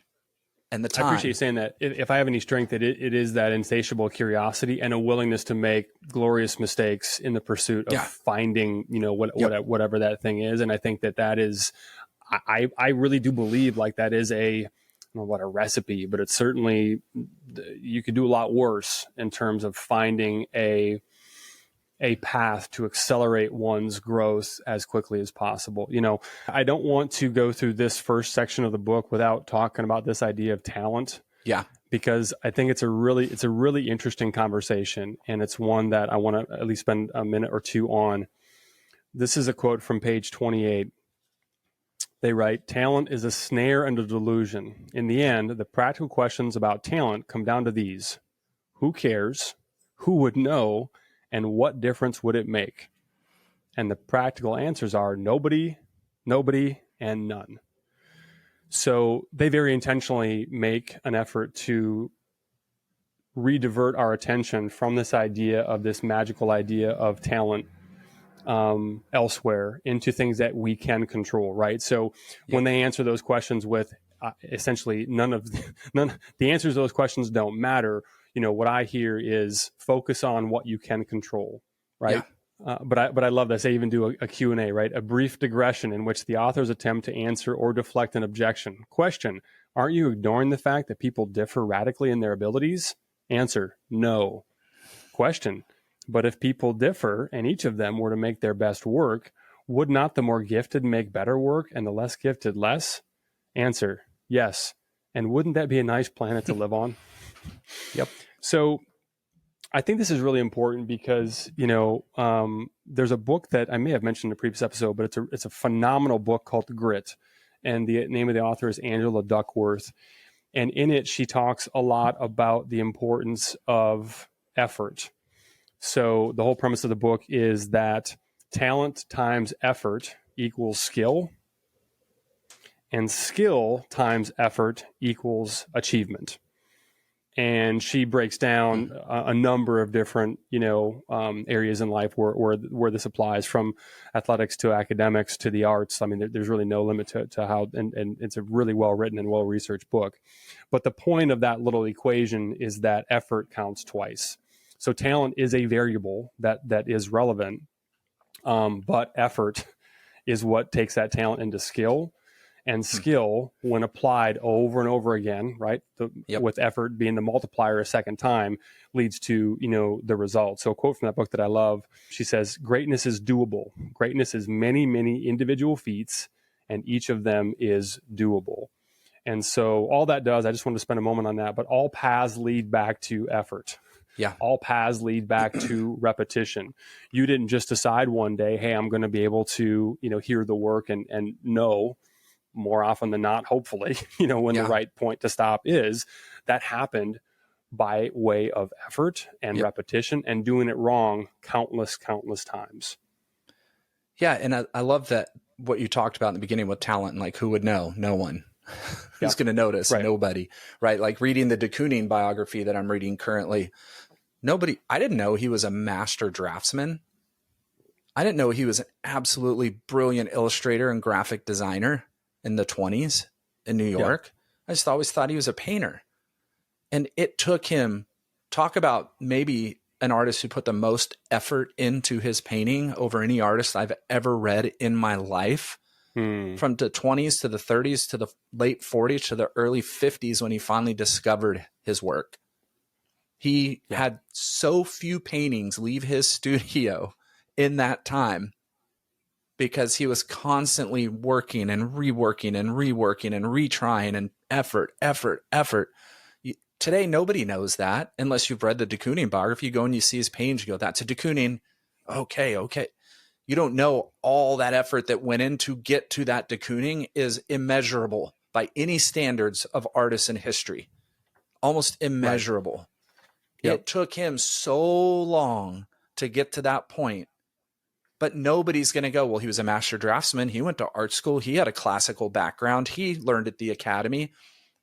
Speaker 1: and the time.
Speaker 2: I appreciate you saying that. If I have any strength, it is that insatiable curiosity and a willingness to make glorious mistakes in the pursuit of finding, you know, whatever that thing is. And I think that is, I really do believe like that is a recipe, but it's certainly, you could do a lot worse in terms of finding a path to accelerate one's growth as quickly as possible. You know, I don't want to go through this first section of the book without talking about this idea of talent. Yeah. Because I think it's a really interesting conversation, and it's one that I want to at least spend a minute or two on. This is a quote from page 28. They write, "Talent is a snare and a delusion. In the end, the practical questions about talent come down to these: who cares? Who would know? And what difference would it make?" And the practical answers are nobody, and none. So they very intentionally make an effort to redivert our attention from this idea of this magical idea of talent elsewhere into things that we can control, right? So when they answer those questions with essentially the answers to those questions don't matter. You know, what I hear is focus on what you can control, right? But I love this. They even do a Q&A, right? A brief digression in which the authors attempt to answer or deflect an objection. Question: aren't you ignoring the fact that people differ radically in their abilities? Answer: no. Question: but if people differ and each of them were to make their best work, would not the more gifted make better work and the less gifted less? Answer: yes. And wouldn't that be a nice planet to live on?
Speaker 1: Yep.
Speaker 2: So I think this is really important because, there's a book that I may have mentioned in a previous episode, but it's a phenomenal book called Grit. And the name of the author is Angela Duckworth. And in it, she talks a lot about the importance of effort. So the whole premise of the book is that talent times effort equals skill, and skill times effort equals achievement. And she breaks down a number of different, areas in life where this applies, from athletics to academics to the arts. I mean, there's really no limit to how, and it's a really well-written and well-researched book. But the point of that little equation is that effort counts twice. So talent is a variable that is relevant, but effort is what takes that talent into skill. And skill, when applied over and over again, right, with effort being the multiplier a second time, leads to, the result. So a quote from that book that I love, she says, "Greatness is doable. Greatness is many, many individual feats, and each of them is doable." And so all that does, I just wanted to spend a moment on that, but all paths lead back to effort.
Speaker 1: Yeah.
Speaker 2: All paths lead back to repetition. You didn't just decide one day, hey, I'm going to be able to, hear the work and know more often than not, hopefully, when the right point to stop is. That happened by way of effort and repetition and doing it wrong countless times.
Speaker 1: Yeah. And I love that what you talked about in the beginning with talent, and like, who would know? No one. Who's going to notice? Right. Nobody. Right. Like reading the de Kooning biography that I'm reading currently. I didn't know he was a master draftsman. I didn't know he was an absolutely brilliant illustrator and graphic designer in the 1920s in New York. I just always thought he was a painter. And it took him, talk about maybe an artist who put the most effort into his painting over any artist I've ever read in my life. From the 1920s to the 1930s to the late 1940s to the early 1950s when he finally discovered his work. He had so few paintings leave his studio in that time because he was constantly working and reworking and reworking and retrying, and effort. Today, nobody knows that unless you've read the de Kooning biography. You go and you see his paintings, you go, that's a de Kooning. Okay. You don't know all that effort that went in to get to that de Kooning is immeasurable by any standards of artists in history. Almost immeasurable. Right. It took him so long to get to that point. But nobody's going to go, well, he was a master draftsman. He went to art school. He had a classical background. He learned at the academy.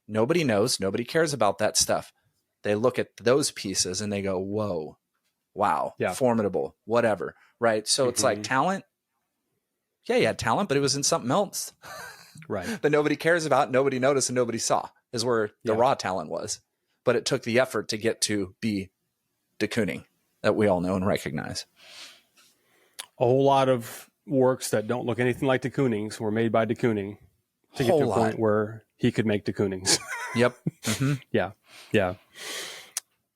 Speaker 1: Nobody knows. Nobody cares about that stuff. They look at those pieces and they go, whoa, wow, formidable, whatever. Right. So it's like talent. Yeah, he had talent, but it was in something else.
Speaker 2: Right.
Speaker 1: That nobody cares about, nobody noticed, and nobody saw, is where the raw talent was. But it took the effort to get to be de Kooning that we all know and recognize.
Speaker 2: A whole lot of works that don't look anything like de Kooning's were made by de Kooning to get to a point where he could make de Kooning's.
Speaker 1: Yep.
Speaker 2: Yeah.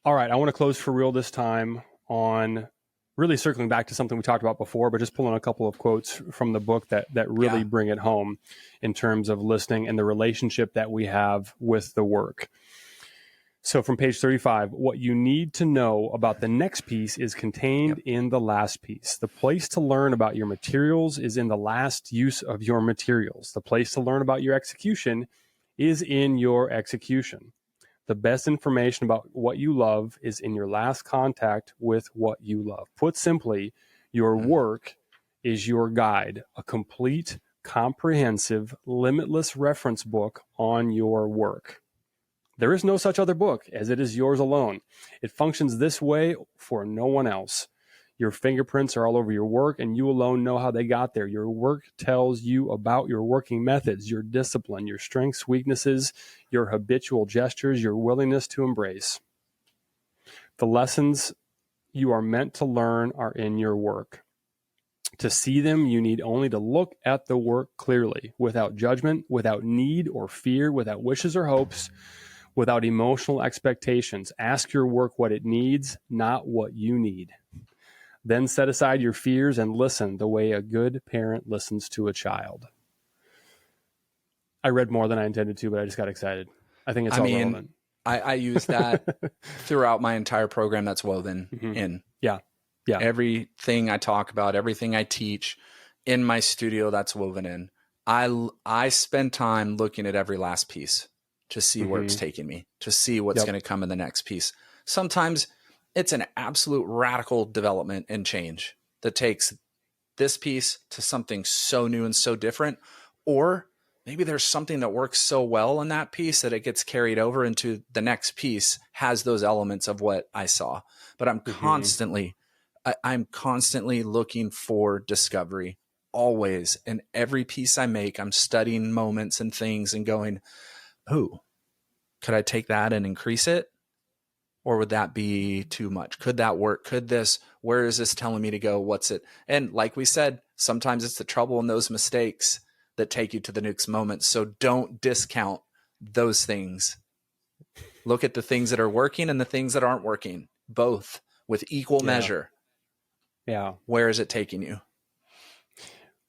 Speaker 2: All right. I want to close for real this time on really circling back to something we talked about before, but just pulling a couple of quotes from the book that really bring it home in terms of listening and the relationship that we have with the work. So from page 35, what you need to know about the next piece is contained in the last piece. The place to learn about your materials is in the last use of your materials. The place to learn about your execution is in your execution. The best information about what you love is in your last contact with what you love. Put simply, your work is your guide, a complete, comprehensive, limitless reference book on your work. There is no such other book, as it is yours alone. It functions this way for no one else. Your fingerprints are all over your work, and you alone know how they got there. Your work tells you about your working methods, your discipline, your strengths, weaknesses, your habitual gestures, your willingness to embrace. The lessons you are meant to learn are in your work. To see them, you need only to look at the work clearly, without judgment, without need or fear, without wishes or hopes, without emotional expectations. Ask your work what it needs, not what you need. Then set aside your fears and listen the way a good parent listens to a child. I read more than I intended to, but I just got excited. I think it's all relevant.
Speaker 1: I use that throughout my entire program that's woven in.
Speaker 2: Yeah.
Speaker 1: Everything I talk about, everything I teach in my studio, that's woven in. I spend time looking at every last piece to see where it's taking me, to see what's going to come in the next piece. Sometimes it's an absolute radical development and change that takes this piece to something so new and so different. Or maybe there's something that works so well in that piece that it gets carried over into the next piece, has those elements of what I saw. But I'm constantly looking for discovery, always. In every piece I make, I'm studying moments and things and going, oh, could I take that and increase it? Or would that be too much? Could that work? Could this, where is this telling me to go? What's it? And like we said, sometimes it's the trouble in those mistakes that take you to the next moment. So don't discount those things. Look at the things that are working and the things that aren't working, both with equal measure.
Speaker 2: Yeah.
Speaker 1: Where is it taking you?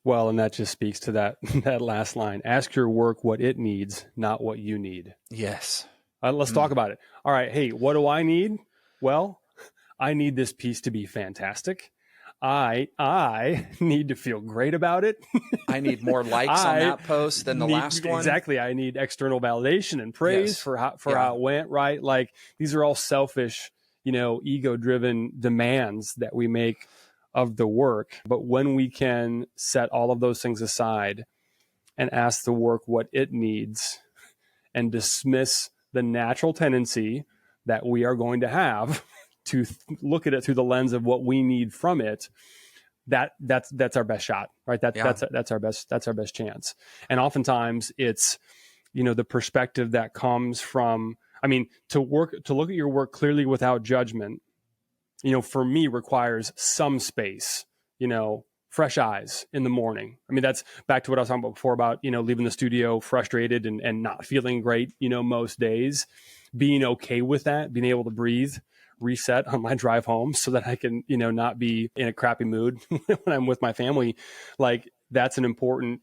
Speaker 2: Well, and that just speaks to that last line. Ask your work what it needs, not what you need.
Speaker 1: Yes.
Speaker 2: Let's talk about it. All right. Hey, what do I need? Well, I need this piece to be fantastic. I need to feel great about it.
Speaker 1: I need more likes on that post than the last one.
Speaker 2: Exactly. I need external validation and praise for how it went, right? Like, these are all selfish, ego-driven demands that we make of the work. But when we can set all of those things aside and ask the work what it needs and dismiss the natural tendency that we are going to have to look at it through the lens of what we need from it, that's our best shot, right? That's our best chance. And oftentimes it's, the perspective that comes from, to look at your work clearly without judgment, for me requires some space, fresh eyes in the morning. That's back to what I was talking about before about, leaving the studio frustrated and not feeling great, most days, being okay with that, being able to breathe, reset on my drive home so that I can, not be in a crappy mood when I'm with my family. Like, that's an important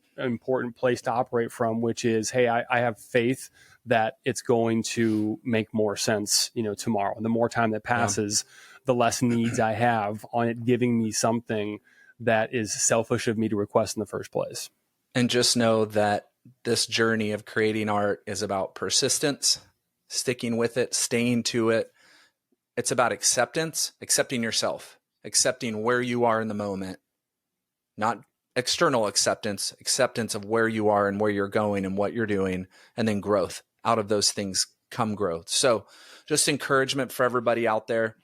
Speaker 2: place to operate from, which is, hey, I have faith that it's going to make more sense, tomorrow. And the more time that passes, the less needs I have on it giving me something that is selfish of me to request in the first place.
Speaker 1: And just know that this journey of creating art is about persistence, sticking with it, staying to it. It's about acceptance, accepting yourself, accepting where you are in the moment, not external acceptance of where you are and where you're going and what you're doing, and then growth. Out of those things come growth. So just encouragement for everybody out there.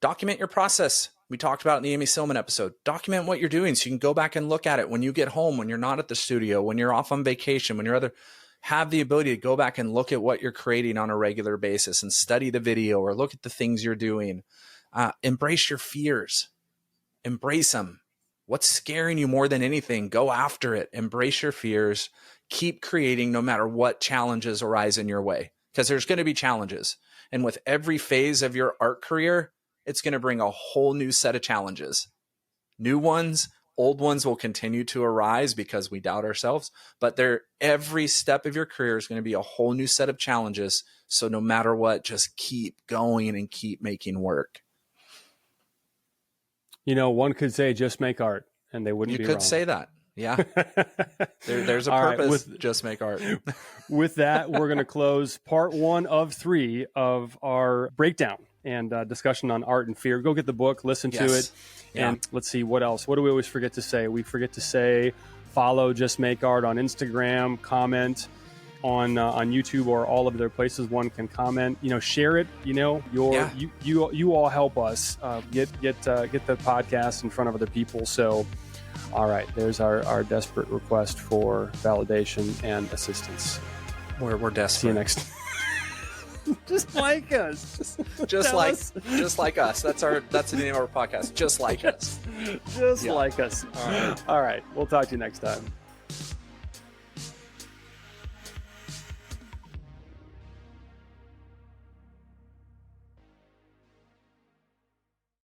Speaker 1: Document your process. We talked about it in the Amy Silman episode. Document what you're doing so you can go back and look at it when you get home, when you're not at the studio, when you're off on vacation, when you're have the ability to go back and look at what you're creating on a regular basis and study the video or look at the things you're doing. Embrace your fears. Embrace them. What's scaring you more than anything? Go after it. Embrace your fears. Keep creating no matter what challenges arise in your way, because there's going to be challenges. And with every phase of your art career, it's going to bring a whole new set of challenges. New ones, old ones will continue to arise because we doubt ourselves, but every step of your career is going to be a whole new set of challenges. So no matter what, just keep going and keep making work.
Speaker 2: One could say just make art and they wouldn't be wrong.
Speaker 1: You could say that. Yeah. There's a purpose. Just make art.
Speaker 2: With that, we're going to close part 1 of 3 of our breakdown and discussion on art and fear. Go get the book, listen to it, and let's see what else. What do we always forget to say? We forget to say follow Just Make Art on Instagram, comment on YouTube or all of their places one can comment. Share it. You all help us get the podcast in front of other people. So, all right, there's our desperate request for validation and assistance.
Speaker 1: We're desperate.
Speaker 2: See you next. Just like us.
Speaker 1: Just like us. That's the name of our podcast. Just like us.
Speaker 2: Just like us. All right. We'll talk to you next time.